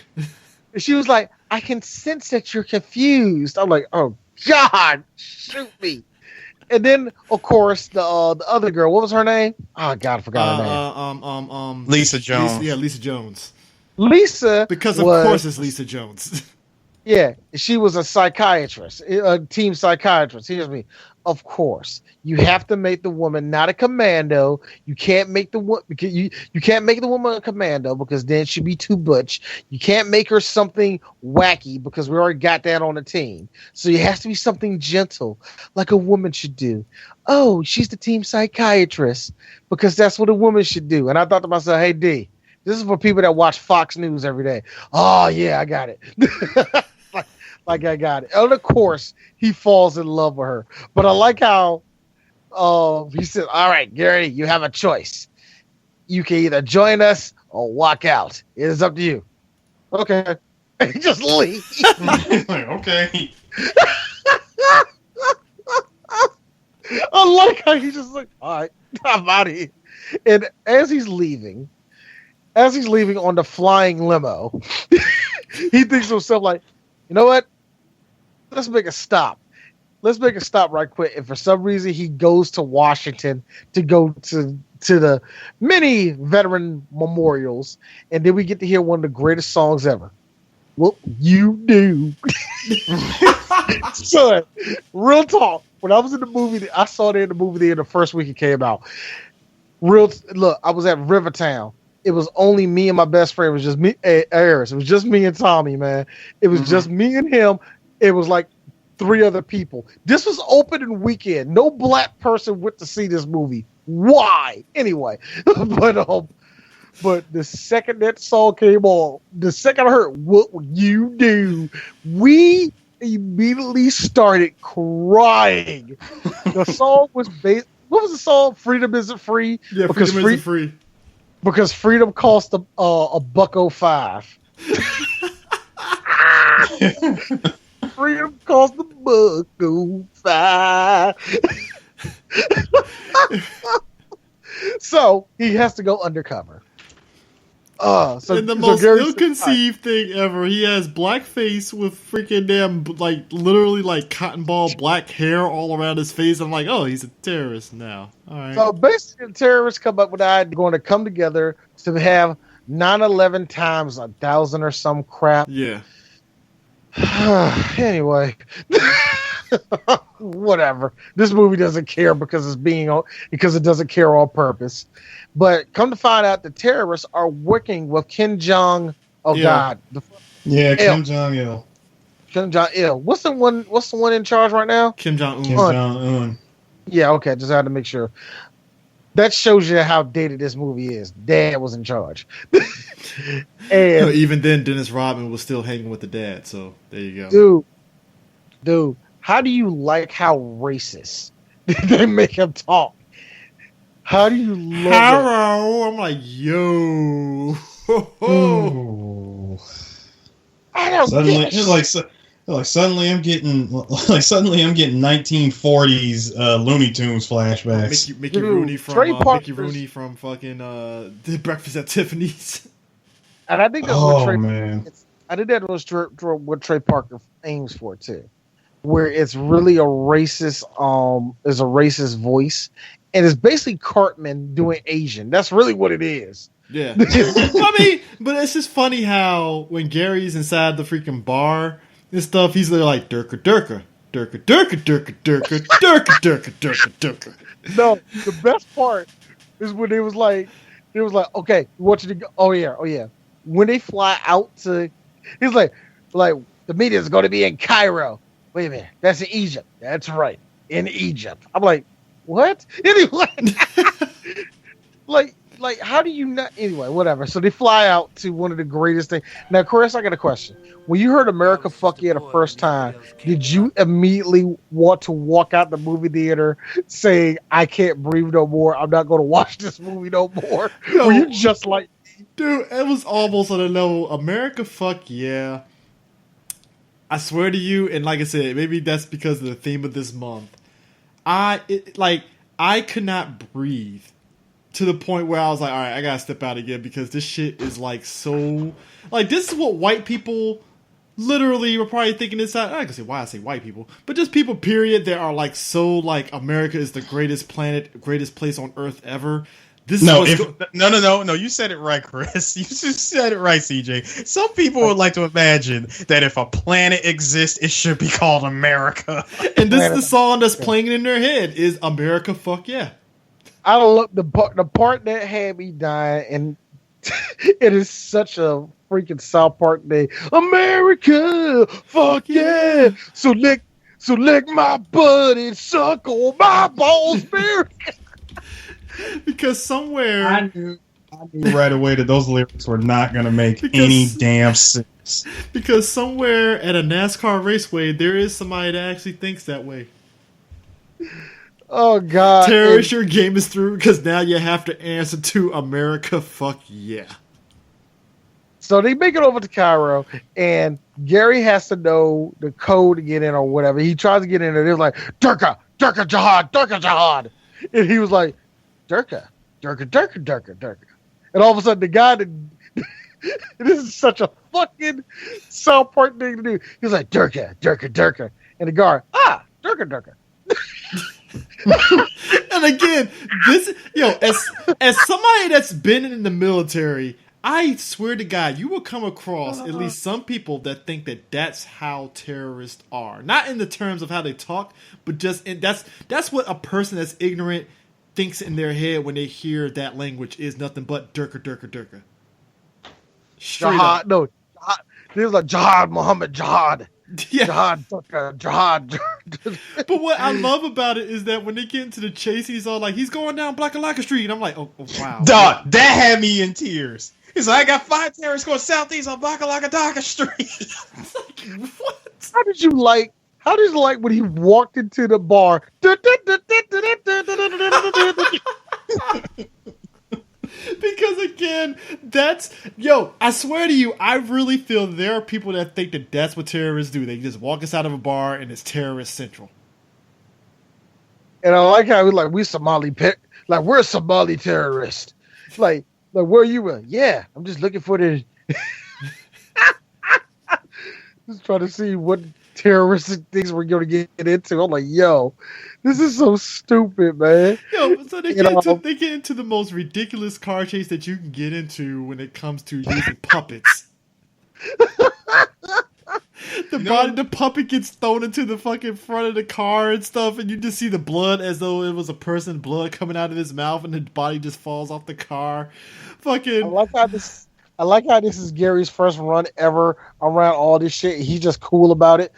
She was like, I can sense that you're confused. I'm like, oh God, shoot me. And then, of course, the other girl. What was her name? Oh God, I forgot her name. Lisa Jones. Lisa Jones. Lisa, because of course it's Lisa Jones. Yeah, she was a psychiatrist, a team psychiatrist. Here's me. Of course, you have to make the woman not a commando. You can't make the woman because you can't make the woman a commando because then she'd be too butch. You can't make her something wacky because we already got that on the team. So it has to be something gentle, like a woman should do. Oh, she's the team psychiatrist because that's what a woman should do. And I thought to myself, hey D, this is for people that watch Fox News every day. Oh yeah, I got it. Like I got it. And of course, he falls in love with her. But I like how he said, all right, Gary, you have a choice. You can either join us or walk out. It is up to you. Okay. And he just leaves. Okay. I like how he's just like, all right, I'm out of here. And as he's leaving on the flying limo, he thinks to himself like, you know what? Let's make a stop. let's make a stop right quick. If for some reason he goes to Washington to go to the many veteran memorials, and then we get to hear one of the greatest songs ever. What you do. Son, real talk. When I was in the movie, I saw it in the movie theater the first week it came out. Look, I was at Rivertown. It was only me and my best friend. It was just me, Aris. It was just me and Tommy, man. It was just me and him. It was like 3 other people. This was opening weekend. No black person went to see this movie. Why? Anyway, but the second that song came on, the second I heard "What Would You Do," we immediately started crying. The song was based. What was the song? "Freedom Isn't Free." Yeah, because freedom isn't free. Because freedom cost a $1.05. Freedom cost a $1.05. So he has to go undercover. And the most ill-conceived thing ever, he has blackface with freaking damn, like, literally, like, cotton ball black hair all around his face. I'm like, oh, he's a terrorist now. All right. So basically, the terrorists come up with the idea going to come together to have 9/11 times 1,000 or some crap. Yeah. Anyway. Whatever. This movie doesn't care because it doesn't care on purpose. But come to find out, the terrorists are working with Kim Jong. Oh God, Kim Jong Il. Kim Jong Il. What's the one in charge right now? Kim Jong Un. Kim Jong Un. Yeah, okay. Just had to make sure. That shows you how dated this movie is. Dad was in charge. And even then, Dennis Rodman was still hanging with the dad. So there you go, dude. How do you like how racist they make him talk? How do you love Hello. I'm like, yo. I don't suddenly, suddenly I'm getting 1940s Looney Tunes flashbacks. Mickey Rooney from fucking Breakfast at Tiffany's. And I think that's what Trey Parker aims for too, where it's really a racist voice. And it's basically Cartman doing Asian. That's really what it is. Yeah. I mean, but it's just funny how when Gary's inside the freaking bar and stuff, he's like, Durka, Durka, Durka, Durka, Durka, Durka, Durka, Durka, Durka, Durka. No, the best part is when it was like, okay, we want you to go. Oh yeah. When they fly out to, he's like the meeting is going to be in Cairo. Wait a minute, that's in Egypt. That's right, in Egypt. I'm like, what? Anyway, like, how do you not? Anyway, whatever. So they fly out to one of the greatest things. Now, Chris, I got a question. When you heard America Fuck Yeah the first time, did you immediately want to walk out the movie theater saying, I can't breathe no more, I'm not going to watch this movie no more? No. Were you just like, dude, it was almost on the level, America Fuck Yeah. I swear to you, and like I said, maybe that's because of the theme of this month. I could not breathe to the point where I was like, all right, I gotta step out again because this shit is like so, like, this is what white people literally were probably thinking inside. I can say why I say white people, but just people period that are like so like America is the greatest planet, greatest place on earth ever. No. You said it right, Chris. You just said it right, CJ. Some people would like to imagine that if a planet exists, it should be called America. And this is the song that's playing in their head is America Fuck Yeah. I don't look the part that had me dying, and it is such a freaking South Park day. America Fuck Yeah. So lick my butt and suck on my balls, America. Because somewhere I knew right away that those lyrics were not going to make any damn sense. Because somewhere at a NASCAR raceway, there is somebody that actually thinks that way. Oh God! Terrorist, your game is through because now you have to answer to America. Fuck yeah! So they make it over to Cairo, and Gary has to know the code to get in or whatever. He tries to get in, and they're like, "Durka, Durka, Jihad, Durka, Jihad," and he was like, Durka, Durka, Durka, Durka, Durka. And all of a sudden, the guy that this is such a fucking South Park thing to do. He's like, Durka, Durka, Durka. And the guard, Durka, Durka Durka. And again, as somebody that's been in the military, I swear to God, you will come across at least some people that think that that's how terrorists are. Not in the terms of how they talk, but just that's what a person that's ignorant thinks in their head when they hear that language is nothing but Durka Durka Durka. Straight Jihad, up. no, jihad, there's like Jihad, Muhammad, Jihad. Yeah. Jihad, Durka, Jihad. But what I love about it is that when they get into the chase, he's all like, he's going down Blackalaka Street. And I'm like, oh wow. Dog, that had me in tears. He's like, I got 5 terrorists going southeast on Blackalaka Street. It's like, what? How did you like when he walked into the bar? Because again, I swear to you, I really feel there are people that think that that's what terrorists do. They just walk us out of a bar and it's terrorist central. And I like how we're Somali terrorists. Like where are you at? Yeah, I'm just looking for the just trying to see what terroristic things we're gonna get into. I'm like, yo, this is so stupid, man. Yo, so they get into the most ridiculous car chase that you can get into when it comes to using puppets. The puppet gets thrown into the fucking front of the car and stuff, and you just see the blood as though it was a person's blood coming out of his mouth, and the body just falls off the car. Fucking. I like how this is Gary's first run ever around all this shit. He's just cool about it.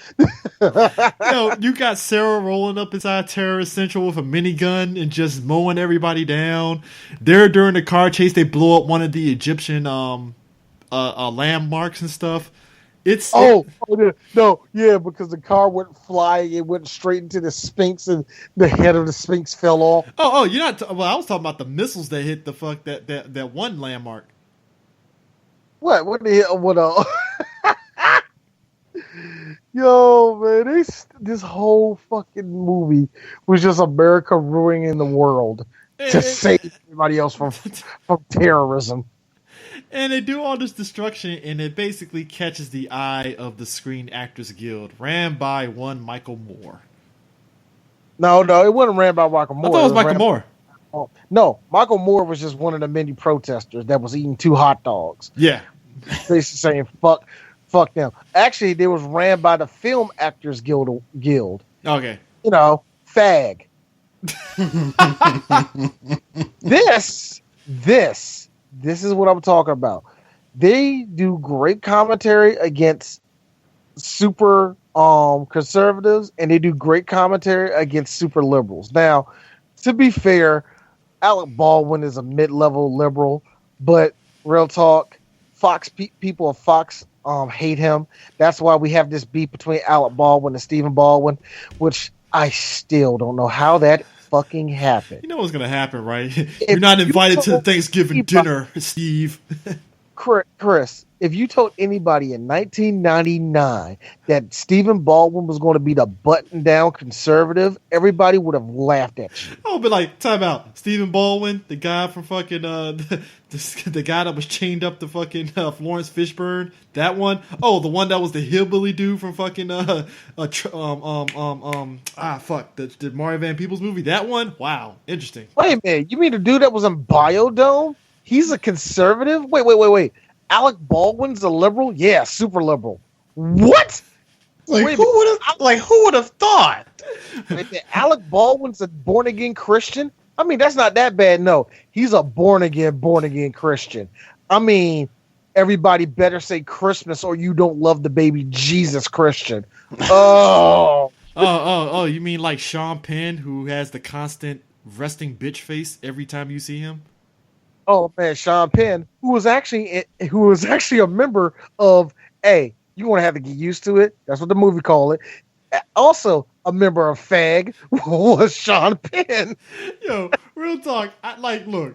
You got Sarah rolling up inside Terrorist Central with a minigun and just mowing everybody down. There during the car chase, they blow up one of the Egyptian landmarks and stuff. Because the car went flying, it went straight into the Sphinx, and the head of the Sphinx fell off. You're not. I was talking about the missiles that hit that one landmark. What the hell? Yo, man, this whole fucking movie was just America ruining the world to save everybody else from terrorism. And they do all this destruction, and it basically catches the eye of the Screen Actors Guild, ran by one Michael Moore. No, it wasn't ran by Michael Moore. I thought it was Michael Moore. No, Michael Moore was just one of the many protesters that was eating 2 hot dogs. Yeah. Basically saying, fuck them. Actually, they was ran by the Film Actors Guild. Okay. Fag. This is what I'm talking about. They do great commentary against super conservatives, and they do great commentary against super liberals. Now, to be fair, Alec Baldwin is a mid-level liberal, but real talk, people of Fox hate him. That's why we have this beef between Alec Baldwin and Stephen Baldwin, which I still don't know how that fucking happened. You know what's gonna happen, right? You're not invited to the Thanksgiving dinner, Steve. Chris, if you told anybody in 1999 that Stephen Baldwin was going to be the button-down conservative, everybody would have laughed at you. Oh, but like, time out. Stephen Baldwin, the guy from fucking the guy that was chained up to fucking Florence Fishburne, that one. Oh, the one that was the hillbilly dude from fucking the Mario Van Peebles movie. That one. Wow, interesting. Wait a minute, you mean the dude that was in Biodome? He's a conservative? Wait. Alec Baldwin's a liberal? Yeah, super liberal. What? Who would have thought? Alec Baldwin's a born again Christian? I mean, that's not that bad. No, he's a born again Christian. I mean, everybody better say Christmas or you don't love the baby Jesus Christian. Oh. You mean like Sean Penn, who has the constant resting bitch face every time you see him? Oh man, Sean Penn, who was actually a member of you're gonna have to get used to it. That's what the movie called it. Also, a member of FAG was Sean Penn. Yo, real talk. Look,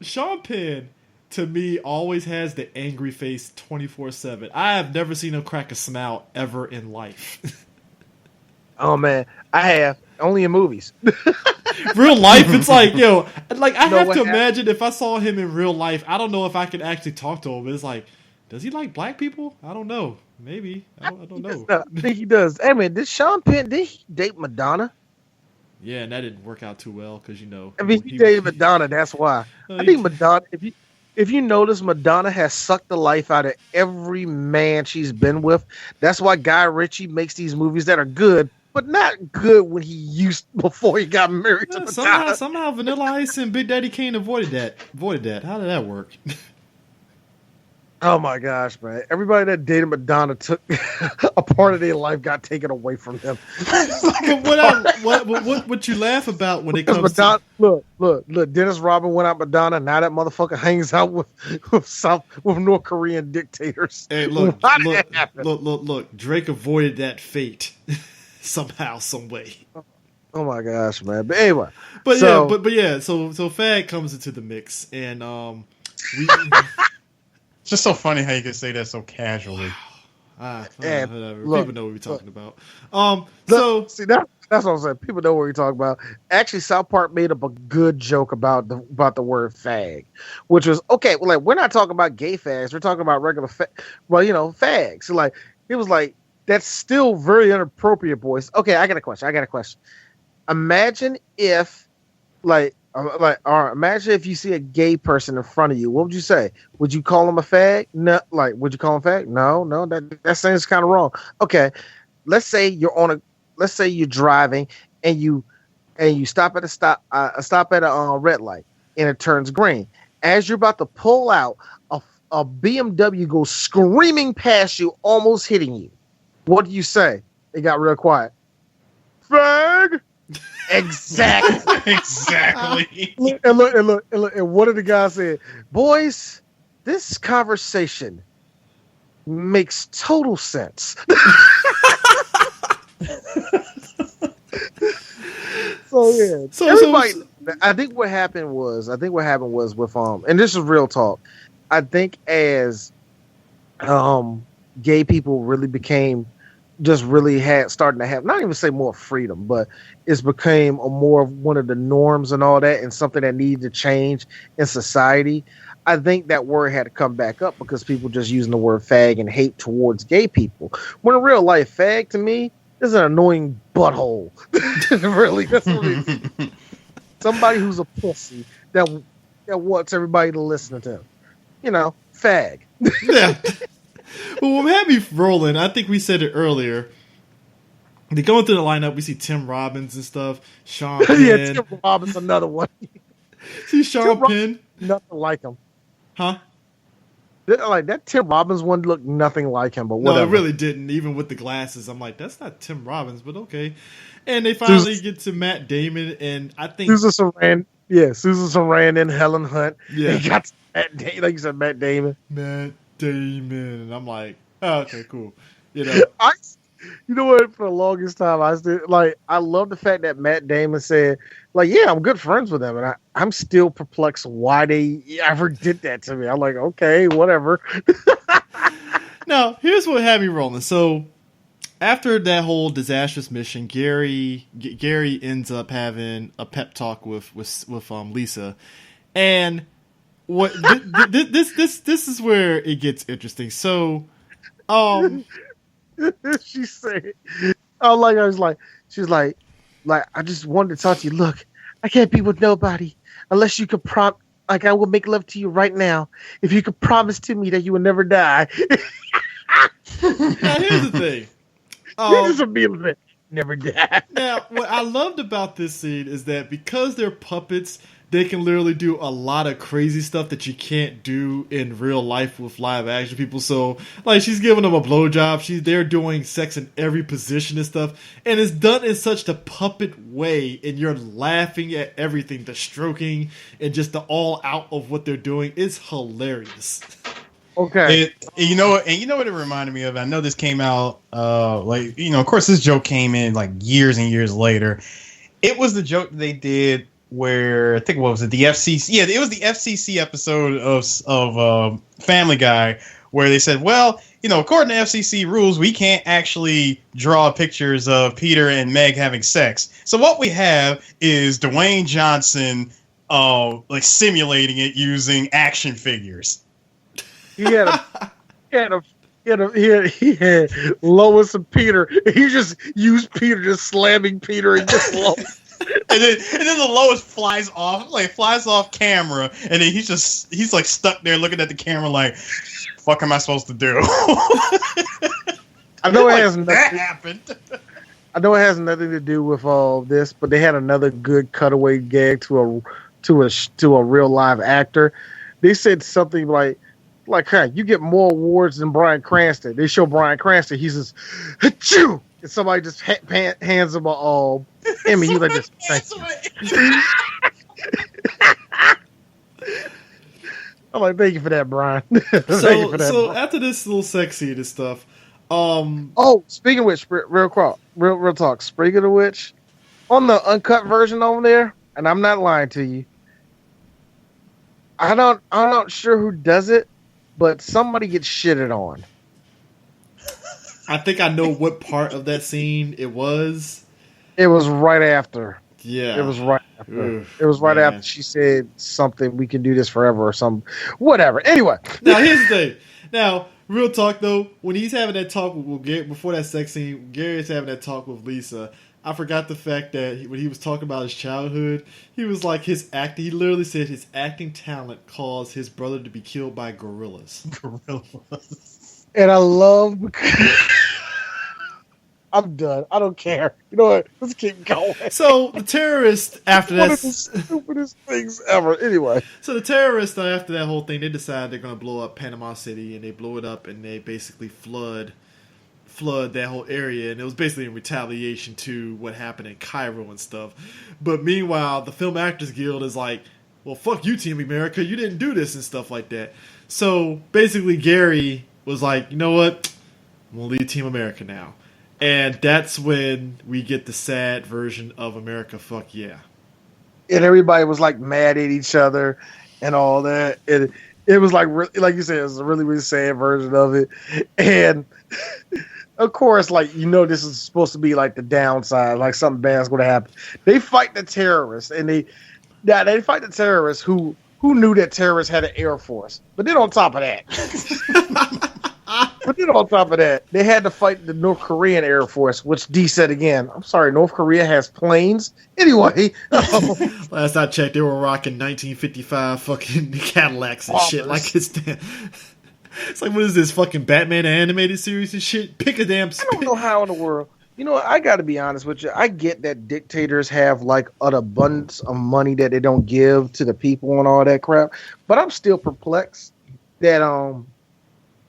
Sean Penn to me always has the angry face 24/7. I have never seen him crack a smile ever in life. Oh man, I have only in movies. Real life, it's like, I have to imagine if I saw him in real life, I don't know if I could actually talk to him. It's like, Does he like black people? I don't know. Maybe. I don't know. I think he does. Hey man, did Sean Penn did he date Madonna? Yeah, and that didn't work out too well because I mean, he dated Madonna. That's why. I think Madonna. If you notice, Madonna has sucked the life out of every man she's been with. That's why Guy Ritchie makes these movies that are good, but not good when before he got married to Madonna. Somehow Vanilla Ice and Big Daddy Kane avoided that. How did that work? Oh my gosh, man! Everybody that dated Madonna took a part of their life got taken away from them. What you laugh about when it comes Madonna, to look, Dennis Rodman went out Madonna. Now that motherfucker hangs out with North Korean dictators. Hey, look! Drake avoided that fate somehow, some way. Oh my gosh, man! But anyway, so Fag comes into the mix, and we. It's just so funny how you can say that so casually. Whatever. Look, people know what we're talking about. See that's what I'm saying. People know what you're talking about. Actually, South Park made up a good joke about the word fag, which was okay. Well, like we're not talking about gay fags. We're talking about regular fags. So like it was like that's still very inappropriate, boys. Okay, I got a question. Imagine if imagine if you see a gay person in front of you. What would you say? Would you call him a fag? No. Like, would you call him a fag? No. That sounds kind of wrong. Okay, let's say you're driving and you stop at a red light and it turns green. As you're about to pull out, a BMW goes screaming past you, almost hitting you. What do you say? It got real quiet. Fag. Exactly. And look. And one of the guys said, "Boys, this conversation makes total sense." So everybody. I think what happened was with and this is real talk. I think as gay people really became. Just really starting to have not even say more freedom, but it's became a more of one of the norms and all that, and something that needed to change in society. I think that word had to come back up because people just using the word fag and hate towards gay people. When in real life, fag to me is an annoying butthole. Really, that's what it is. Somebody who's a pussy that wants everybody to listen to him. Fag. Yeah. Well, what had me rolling, I think we said it earlier. They going through the lineup, we see Tim Robbins and stuff. Sean Penn. Yeah, Tim Robbins, another one. See Sean Penn? Nothing like him. Huh? Like that Tim Robbins one looked nothing like him, but whatever. No, it really didn't. Even with the glasses, I'm like, that's not Tim Robbins, but okay. And they finally get to Matt Damon, and I think Susan Sarandon and Helen Hunt. Yeah, they got Matt Damon, like you said, Matt Damon. And I'm like, oh, okay, cool. You know what? For the longest time, I love the fact that Matt Damon said, like, yeah, I'm good friends with them, and I'm still perplexed why they ever did that to me. I'm like, okay, whatever. Now, here's what had me rolling. So, after that whole disastrous mission, Gary ends up having a pep talk with Lisa, and what this is where it gets interesting. So, she said, she's like, I just wanted to talk to you. Look, I can't be with nobody unless you could I will make love to you right now if you could promise to me that you will never die. Now, here's the thing. This is a meal of it. Never die. Now, what I loved about this scene is that because they're puppets, they can literally do a lot of crazy stuff that you can't do in real life with live action people. So, like, she's giving them a blowjob. They're doing sex in every position and stuff. And it's done in such a puppet way. And you're laughing at everything. The stroking and just the all out of what they're doing is hilarious. Okay. You know what it reminded me of? I know this came out, of course this joke came in like years and years later. It was the joke they did where, I think, what was it? The FCC. Yeah, it was the FCC episode of Family Guy where they said, well, according to FCC rules, we can't actually draw pictures of Peter and Meg having sex. So what we have is Dwayne Johnson simulating it using action figures. He had He had Lois and Peter. He just used Peter, just slamming Peter and just Lois. And then the Lois flies off camera, and then he's like stuck there looking at the camera like, fuck am I supposed to do? I know it has nothing. That happened. I know it has nothing to do with all this, but they had another good cutaway gag to a real live actor. They said something like, hey, you get more awards than Bryan Cranston. They show Bryan Cranston. He says, "Achoo!" And somebody just hands him a Emmy. He like this. I'm like, thank you for that, Brian. So after this little sex scene and stuff, speaking of which, real talk. Speaking of which, on the uncut version over there, and I'm not lying to you, I'm not sure who does it, but somebody gets shitted on. I think I know what part of that scene it was. It was right after. Yeah. It was right after. It was right after she said something, we can do this forever or something. Whatever. Anyway. Now, here's the thing. Now, real talk, though, when he's having that talk with Gary, before that sex scene, Gary's having that talk with Lisa, I forgot the fact that when he was talking about his childhood, he was like he literally said his acting talent caused his brother to be killed by gorillas. And I love... I'm done. I don't care. You know what? Let's keep going. So the terrorist after that, one of the stupidest things ever. Anyway, so the terrorists after that whole thing, they decide they're going to blow up Panama City, and they blow it up, and they basically flood that whole area, and it was basically in retaliation to what happened in Cairo and stuff. But meanwhile, the Film Actors Guild is like, well, fuck you, Team America, you didn't do this and stuff like that. So basically, Gary was like, you know what? I'm going to leave Team America now. And that's when we get the sad version of America, fuck yeah. And everybody was like mad at each other and all that. And it was like you said, it was a really, really sad version of it. And of course, like, this is supposed to be like the downside, like something bad's going to happen. They fight the terrorists, and they fight the terrorists who knew that terrorists had an air force. But then on top of that, they had to fight the North Korean Air Force, which D said again, I'm sorry, North Korea has planes? Anyway. Last I checked, they were rocking 1955 fucking Cadillacs and shit. Like it's like, what is this, fucking Batman animated series and shit? Pick a damn... I don't know how in the world. You know what? I got to be honest with you. I get that dictators have like an abundance of money that they don't give to the people and all that crap, but I'm still perplexed that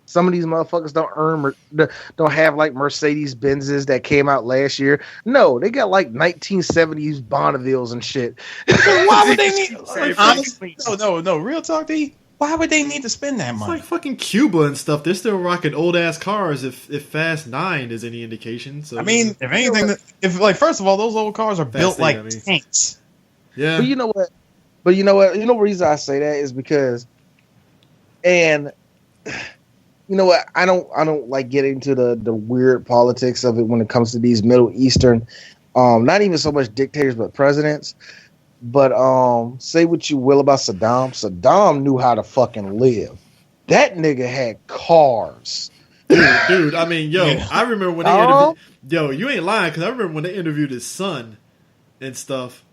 some of these motherfuckers don't have like Mercedes Benzes that came out last year. No, they got like 1970s Bonnevilles and shit. Why would they need? Honestly, no. Real talk, D. Why would they need to spend that money? It's like fucking Cuba and stuff. They're still rocking old ass cars. If Fast 9 is any indication, so I mean, if anything, first of all, those old cars are built like tanks. Yeah. But you know what? The reason I say that is because, and you know what? I don't like getting into the weird politics of it when it comes to these Middle Eastern, not even so much dictators, but presidents. But say what you will about Saddam. Saddam knew how to fucking live. That nigga had cars. Dude, I mean, I remember when they interviewed... you ain't lying, because I remember when they interviewed his son and stuff,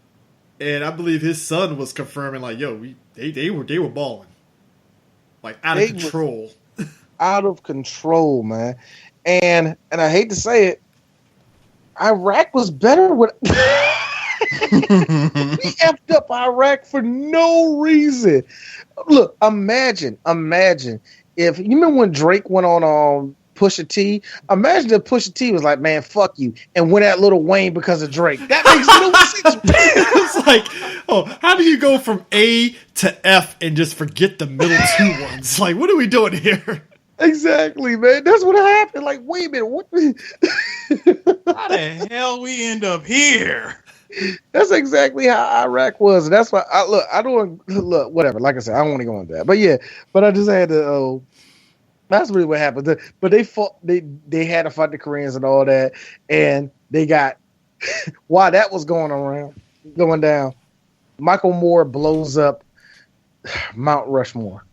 and I believe his son was confirming, like, they were balling. Like, out of control. Out of control, man. And I hate to say it, Iraq was better with... We effed up Iraq for no reason. Look, imagine if you remember when Drake went on Pusha T. Imagine if Pusha T was like, "Man, fuck you," and went at Lil Wayne because of Drake. That makes no sense. It's like, how do you go from A to F and just forget the middle two ones? Like, what are we doing here? Exactly, man. That's what happened. Like, wait a minute, what? How the hell we end up here? That's exactly how Iraq was. And that's why I don't look, whatever. Like I said, I don't want to go into that. But yeah, but I just had to, that's really what happened. But they fought, they had to fight the Koreans and all that. And they got, while that was going down, Michael Moore blows up Mount Rushmore.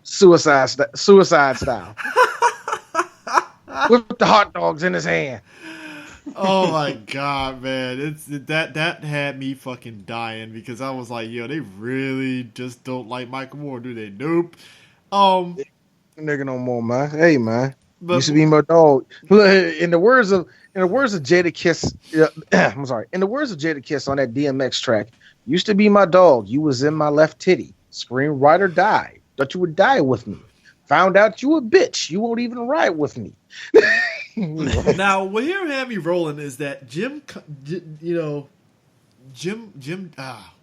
suicide style, with the hot dogs in his hand. Oh my god, man! It's that had me fucking dying because I was like, yo, they really just don't like Michael Moore, do they? Nope. Nigga no more, man. Hey, man. But, Used to be my dog. In the words of Jadakiss, I'm sorry. In the words of Jadakiss on that DMX track, used to be my dog. You was in my left titty. Scream ride or die. Thought you would die with me. Found out you a bitch. You won't even ride with me. Now, what here had me rolling is that Jim.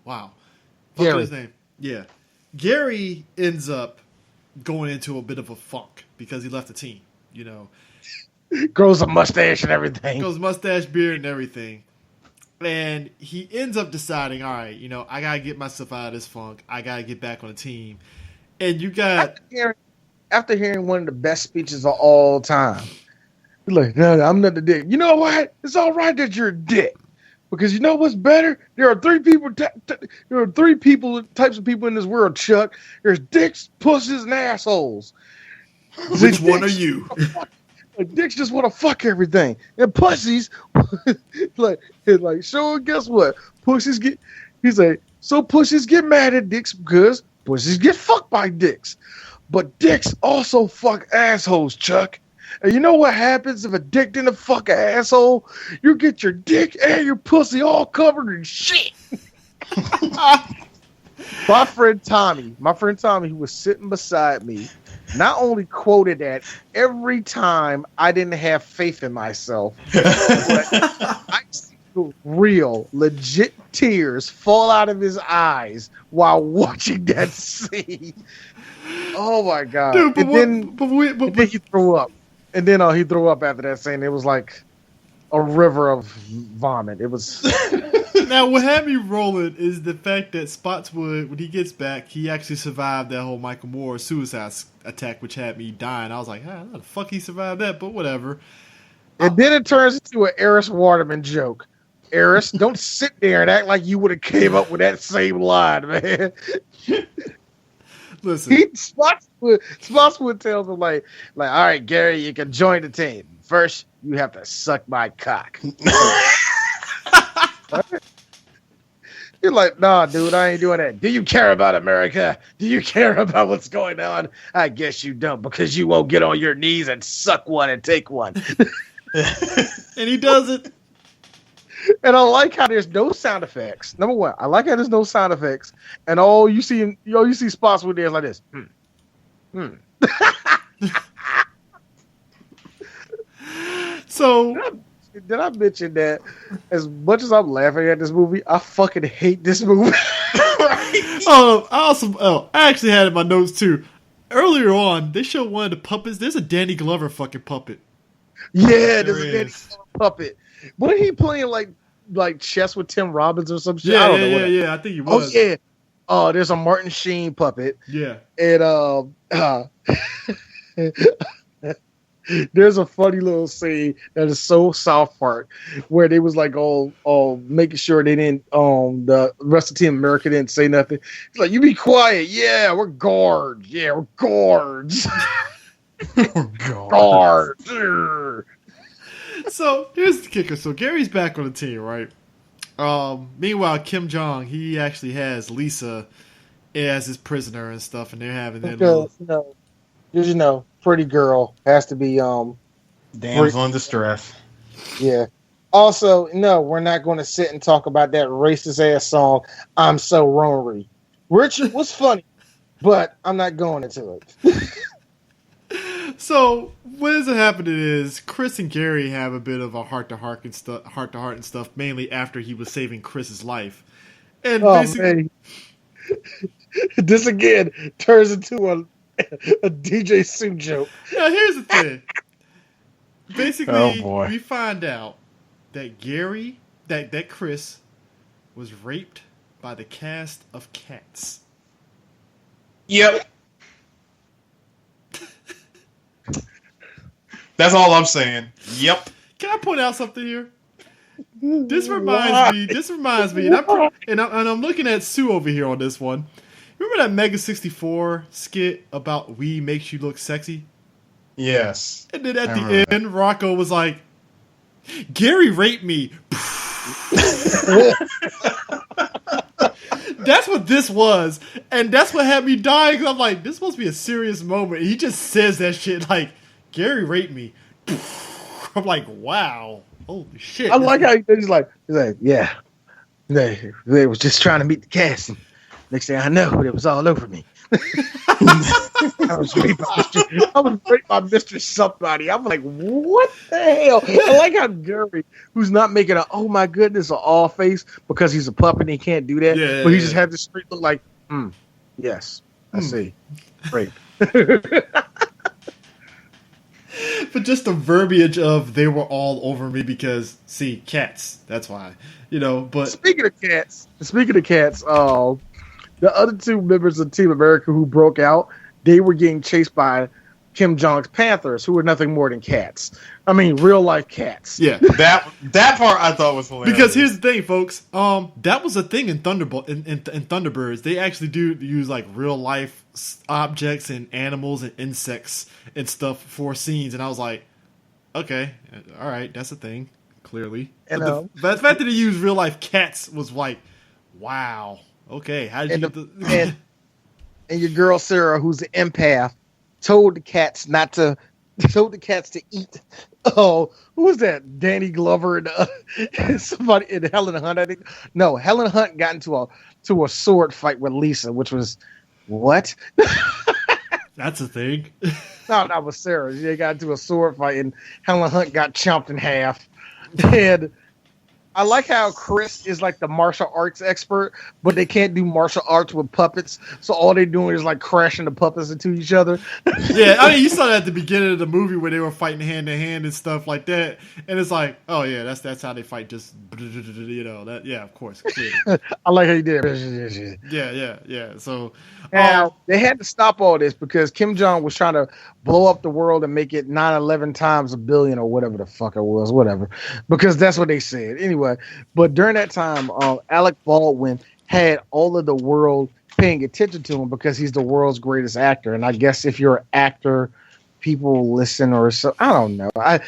Wow. What's his name? Yeah. Gary ends up going into a bit of a funk because he left the team, you know. Grows a mustache and everything. Grows mustache, beard, and everything. And he ends up deciding, all right, I got to get myself out of this funk. I got to get back on the team. And you got... After hearing one of the best speeches of all time, he's like, no, I'm not the dick. You know what? It's all right that you're a dick. Because you know what's better? There are three types of people in this world, Chuck. There's dicks, pussies, and assholes. Which one are you? Dicks just want to fuck everything. And pussies, like, so guess what? Pussies get mad at dicks because pussies get fucked by dicks. But dicks also fuck assholes, Chuck. And you know what happens if a dick didn't fuck an asshole? You get your dick and your pussy all covered in shit. My friend Tommy, who was sitting beside me, not only quoted that every time I didn't have faith in myself, but I see real, legit tears fall out of his eyes while watching that scene. Oh my god! Dude, then he threw up. And then he threw up after that scene. It was like a river of vomit. It was. Now, what had me rolling is the fact that Spotswood, when he gets back, he actually survived that whole Michael Moore suicide attack, which had me dying. I was like, how the fuck he survived that? But whatever. And then it turns into an Eris Waterman joke. Eris, don't sit there and act like you would have came up with that same line, man. Listen, Spotswood tells him like, all right, Gary, you can join the team. First, you have to suck my cock. You're like, nah, dude, I ain't doing that. Do you care about America? Do you care about what's going on? I guess you don't, because you won't get on your knees and suck one and take one. And he does it. And I like how there's no sound effects. Number one, I like how there's no sound effects, and all you see Spotswood there is like this. So did I mention that as much as I'm laughing at this movie, I fucking hate this movie. I actually had it in my notes too. Earlier on, they showed one of the puppets. There's a Danny Glover fucking puppet. Yeah, there's a Danny Glover puppet. What are he playing like chess with Tim Robbins or some shit? Yeah, I don't know. Yeah. I think he was. Oh yeah. Oh, there's a Martin Sheen puppet. Yeah. And there's a funny little scene that is so South Park where they was like all making sure they didn't the rest of Team America didn't say nothing. It's like, you be quiet. Yeah, we're guards. Yeah, we're guards. Guards. So here's the kicker. So Gary's back on the team, right? Meanwhile, Kim Jong, he actually has Lisa as his prisoner and stuff, and they're having their little... pretty girl has to be damsel in distress. Yeah. Also, no, we're not going to sit and talk about that racist ass song, I'm So Rory. Which was funny, but I'm not going into it. So what ends up happening is Chris and Gary have a bit of a heart to heart and stuff, mainly after he was saving Chris's life. And basically, this again turns into a DJ Sue joke. Now here's the thing. Basically, we find out that that Chris was raped by the cast of Cats. Yep. That's all I'm saying. Yep. Can I point out something here? This reminds me, and I'm looking at Sue over here on this one. Remember that Mega 64 skit about weed makes you look sexy? Yes. And then at the end, Rocco was like, Gary raped me. That's what this was. And that's what had me dying. 'Cause I'm like, this must be a serious moment. He just says that shit like, Gary raped me. I'm like, wow. Holy shit. I like how he's like, yeah. They was just trying to meet the cast. And next thing I know, it was all over me. I was raped by Mr. Somebody. I'm like, what the hell? I like how Gary, who's not making a oh my goodness or all face because he's a puppet and he can't do that, but he just had this straight look like, yes, I see. Rape. But just the verbiage of they were all over me because, see, cats. That's why. But Speaking of cats, the other two members of Team America who broke out, they were getting chased by Kim Jong's Panthers, who were nothing more than cats. I mean, real life cats. Yeah. That part I thought was hilarious. Because here's the thing, folks. That was a thing in Thunderbirds. They actually do use like real life objects and animals and insects and stuff for scenes, and I was like, okay, all right, that's a thing. Clearly, And, but the fact that he used real life cats was like, wow. Okay, how did you get the... and your girl Sarah, who's an empath, told the cats to eat. Oh, who was that? Danny Glover and somebody and Helen Hunt. I think no, Helen Hunt got into a sword fight with Lisa, which was what? That's a thing. No, that was Sarah. They got into a sword fight and Helen Hunt got chomped in half. And I like how Chris is like the martial arts expert, but they can't do martial arts with puppets. So all they're doing is like crashing the puppets into each other. Yeah, I mean, you saw that at the beginning of the movie where they were fighting hand to hand and stuff like that. And it's like, oh yeah, that's how they fight. Just that. Yeah, of course. I like how you did it. Yeah. So now they had to stop all this because Kim Jong was trying to blow up the world and make it 9-11 times a billion or whatever the fuck it was, whatever, because that's what they said anyway. But during that time, Alec Baldwin had all of the world paying attention to him because he's the world's greatest actor. And I guess if you're an actor, people listen or so. I don't know. I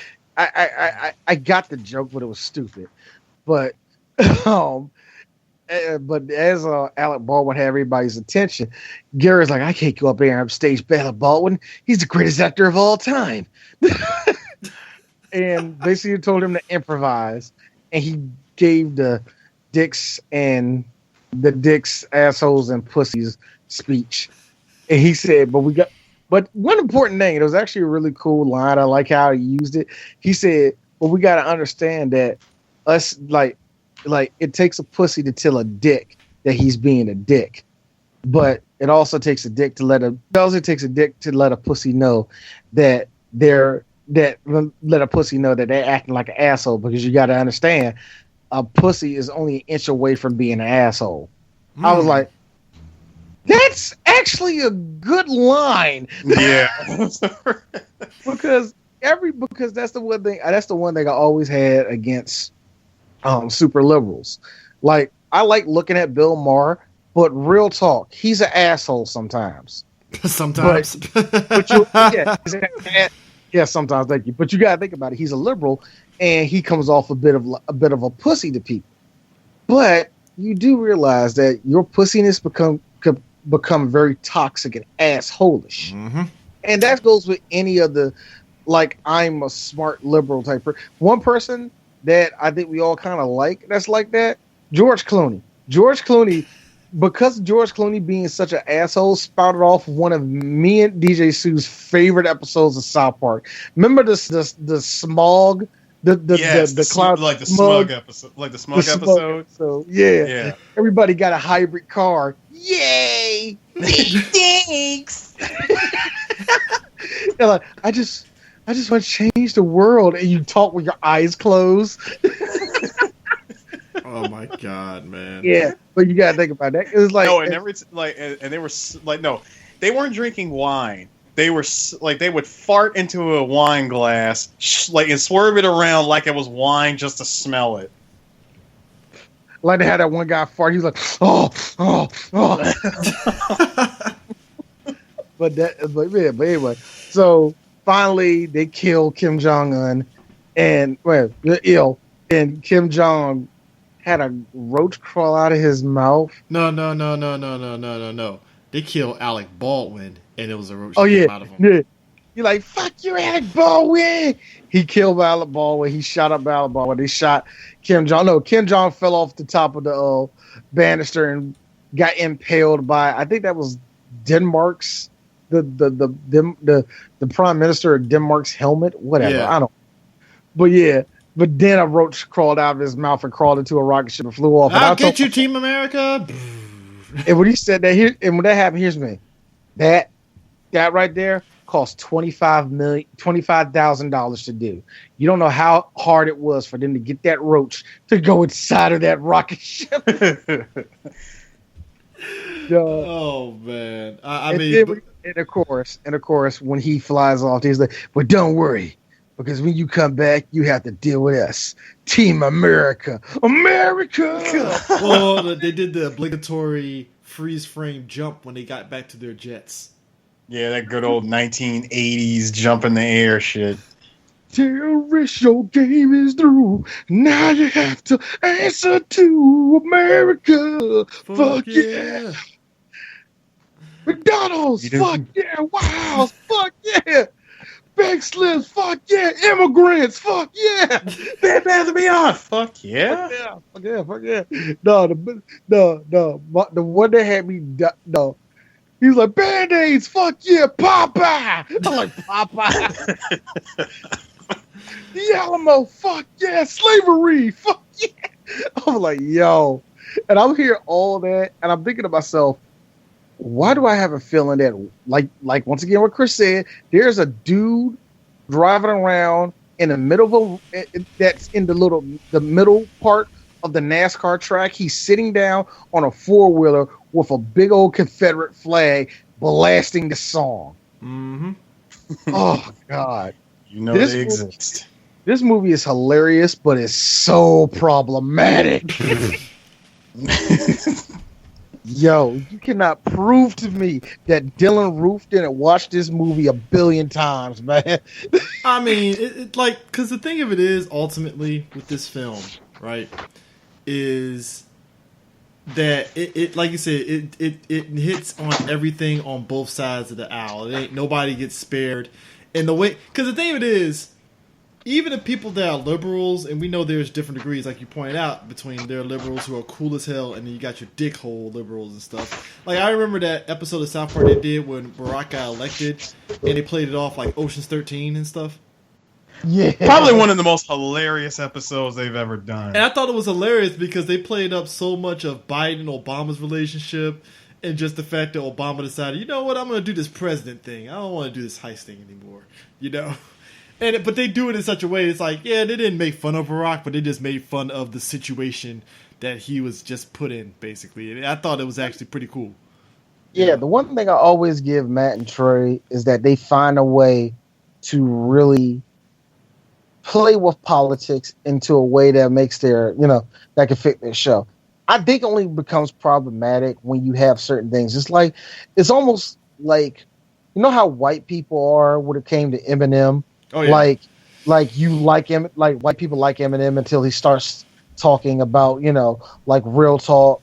got the joke, but it was stupid. But but as Alec Baldwin had everybody's attention, Gary's like, I can't go up there and upstage Alec Baldwin. He's the greatest actor of all time. And basically told him to improvise. And he gave the dicks, assholes, and pussies speech. And he said, but one important thing, it was actually a really cool line. I like how he used it. He said, well, we got to understand that us, like it takes a pussy to tell a dick that he's being a dick. But it also takes a dick to let a pussy know that they're acting like an asshole, because you got to understand a pussy is only an inch away from being an asshole. I was like, that's actually a good line. Yeah. because that's the one thing I always had against super liberals. Like, I like looking at Bill Maher, but real talk, he's an asshole sometimes. Sometimes. Yeah, sometimes. Thank you. But you gotta think about it. He's a liberal, and he comes off a bit of a pussy to people. But you do realize that your pussiness could become very toxic and assholish, and that goes with any of the I'm a smart liberal type. One person that I think we all kind of like that's like that, George Clooney. Because George Clooney being such an asshole spouted off one of me and DJ Sue's favorite episodes of South Park. Remember the smog, the cloud, like the smug episode. So yeah, everybody got a hybrid car. Yay! Thanks. Like, I just want to change the world, and you talk with your eyes closed. Oh my god, man! Yeah, but you gotta think about that. It was like they weren't drinking wine. They were they would fart into a wine glass, and swerve it around like it was wine just to smell it. Like they had that one guy fart. He was like, oh. But anyway, so finally they kill Kim Jong-un, and ill, and Kim Jong had a roach crawl out of his mouth. No. They killed Alec Baldwin, and it was a roach that came out of him. Yeah. You're like, fuck you, Alec Baldwin. He killed Alec Baldwin. He shot up Alec Baldwin. They shot Kim Jong. No, Kim Jong fell off the top of the banister and got impaled by, I think that was Denmark's the prime minister of Denmark's helmet, whatever. Yeah. I don't. But yeah, but then a roach crawled out of his mouth and crawled into a rocket ship and flew off. I'll get you, Team America. And when he said that, and when that happened, here's me. That right there cost $25,000 to do. You don't know how hard it was for them to get that roach to go inside of that rocket ship. Oh man! And of course, when he flies off, he's like, "But don't worry, because when you come back, you have to deal with us, Team America, America." Well, they did the obligatory freeze frame jump when they got back to their jets. Yeah, that good old 1980s jump in the air shit. Terrorist, your game is through. Now you have to answer to America. Fuck yeah. McDonald's, fuck yeah. Wow, fuck yeah. Big Slims, fuck yeah. Immigrants, fuck yeah. Bad Bath & Beyond, fuck yeah. Fuck yeah. No, the one that had me, no. He was like, Band-Aids, fuck yeah, Popeye. I'm like, Popeye. The Alamo, fuck yeah, slavery, fuck yeah. I'm like, yo. And I'm hearing all that, and I'm thinking to myself, why do I have a feeling that, like once again, what Chris said, there's a dude driving around in the middle of that's in the middle part of the NASCAR track. He's sitting down on a 4-wheeler with a big old Confederate flag blasting the song. Mm-hmm. Oh God. You know they exist. This movie is hilarious, but it's so problematic. Yo, you cannot prove to me that Dylan Roof didn't watch this movie 1 billion times, man. I mean, it like, because the thing of it is, ultimately, with this film, right, is that it like you said, it hits on everything on both sides of the aisle. Nobody gets spared. And the way, because the thing of it is, even the people that are liberals, and we know there's different degrees, like you pointed out, between there are liberals who are cool as hell, and then you got your dickhole liberals and stuff. Like, I remember that episode of South Park they did when Barack got elected, and they played it off like Ocean's 13 and stuff. Yeah. Probably one of the most hilarious episodes they've ever done. And I thought it was hilarious because they played up so much of Biden and Obama's relationship, and just the fact that Obama decided, you know what, I'm going to do this president thing. I don't want to do this heist thing anymore, you know? But they do it in such a way, it's like, yeah, they didn't make fun of Barack, but they just made fun of the situation that he was just put in, basically. And I thought it was actually pretty cool. Yeah, the one thing I always give Matt and Trey is that they find a way to really play with politics into a way that makes that can fit their show. I think it only becomes problematic when you have certain things. It's almost like, you know how white people are when it came to Eminem? Oh, yeah. Like you like him, like white people like Eminem until he starts talking about, like real talk.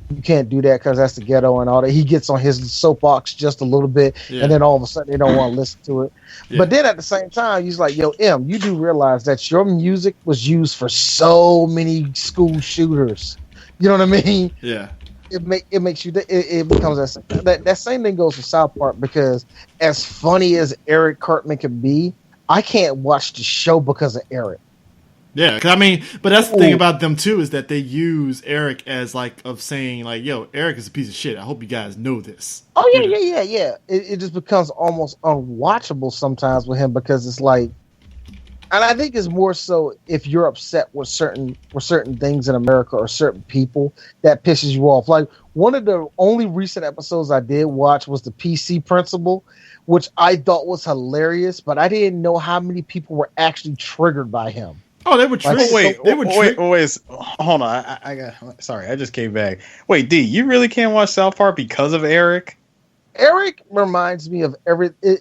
You can't do that because that's the ghetto and all that. He gets on his soapbox just a little bit, and then all of a sudden they don't want to listen to it. Yeah. But then at the same time, he's like, yo, M, you do realize that your music was used for so many school shooters. You know what I mean? Yeah. It makes you. It becomes that same thing goes for South Park, because as funny as Eric Cartman can be, I can't watch the show because of Eric. Yeah, I mean, but that's the thing about them too, is that they use Eric as saying yo, Eric is a piece of shit. I hope you guys know this. Oh yeah. It just becomes almost unwatchable sometimes with him, because it's like, and I think it's more so if you're upset with certain things in America or certain people, that pisses you off. Like, one of the only recent episodes I did watch was the PC Principle, which I thought was hilarious, but I didn't know how many people were actually triggered by him. Oh, they were tricked. Wait, they were tricked. wait. Hold on. I got. Sorry, I just came back. Wait, D, you really can't watch South Park because of Eric? Eric reminds me of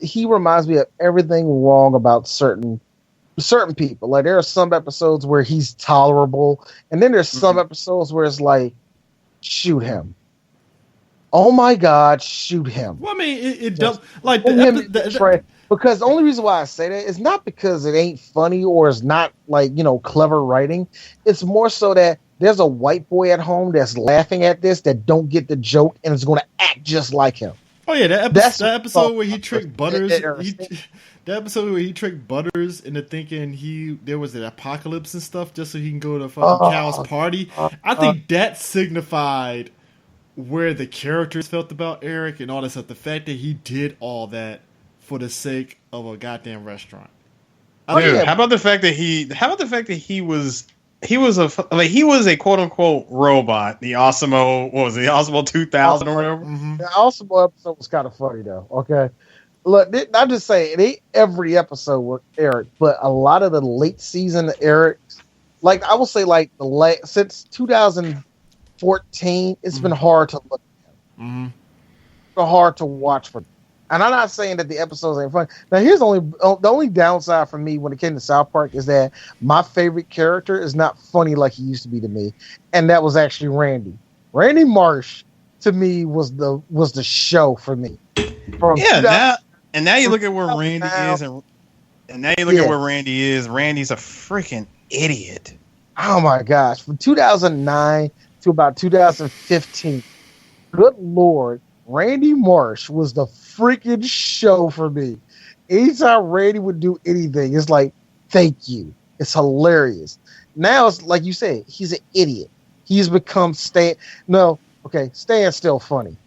he reminds me of everything wrong about certain people. Like there are some episodes where he's tolerable, and then there's some episodes where it's like, shoot him. Oh my God, shoot him. Well, I mean, it does. Like because the only reason why I say that is not because it ain't funny or it's not like, clever writing. It's more so that there's a white boy at home that's laughing at this that don't get the joke and is going to act just like him. Oh yeah, that episode where he tricked Butters. That episode where he tricked Butters into thinking there was an apocalypse and stuff just so he can go to fucking Cal's party. I think that signified where the characters felt about Eric and all that stuff. The fact that he did all that for the sake of a goddamn restaurant. Dude, how about the fact that he was a quote unquote robot, the Osmo, what was it, the Osmo 2000 or whatever? Mm-hmm. The Osmo episode was kind of funny though. Okay. Look, I'm just saying, it ain't every episode with Eric, but a lot of the late season Eric, like I will say, like since 2014, it's been hard to look at. Mm-hmm. Hard to watch for. And I'm not saying that the episodes ain't fun. Now, here's the only downside for me when it came to South Park is that my favorite character is not funny like he used to be to me, and that was actually Randy. Randy Marsh to me was the show for me. Now you look at where Randy is, and now you look at where Randy is. Randy's a freaking idiot. Oh my gosh! From 2009 to about 2015, good Lord. Randy Marsh was the freaking show for me. Anytime Randy would do anything, it's like, thank you. It's hilarious. Now it's like you said, he's an idiot. He's become Stan's still funny.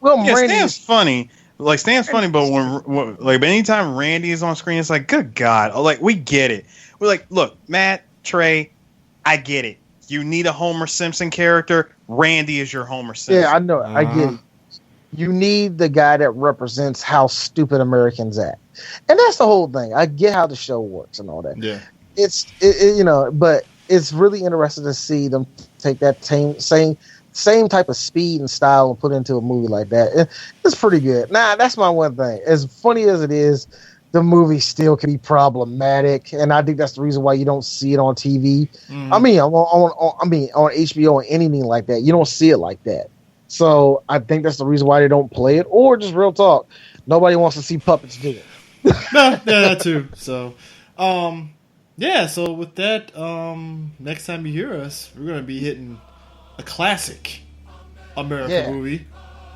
Well, yeah, Stan's funny. Like Stan's funny, but but anytime Randy is on screen, it's like, good God. Like, we get it. We're like, look, Matt, Trey, I get it. You need a Homer Simpson character. Randy is your Homer Simpson. Yeah, I know. I get it. You need the guy that represents how stupid Americans act, and that's the whole thing. I get how the show works and all that. Yeah, but it's really interesting to see them take that same type of speed and style and put into a movie like that. It's pretty good. That's my one thing. As funny as it is, the movie still can be problematic, and I think that's the reason why you don't see it on TV. Mm. I mean, on HBO or anything like that, you don't see it like that. So I think that's the reason why they don't play it, or just real talk. Nobody wants to see puppets do it. Yeah, that too. So, so with that, next time you hear us, we're going to be hitting a classic American movie,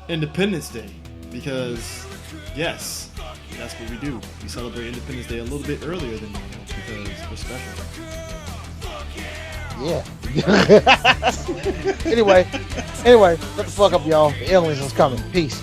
Independence Day, because yes, that's what we do. We celebrate Independence Day a little bit earlier than normal because we're special. Yeah. Anyway, shut the fuck up, y'all. The aliens is coming. Peace.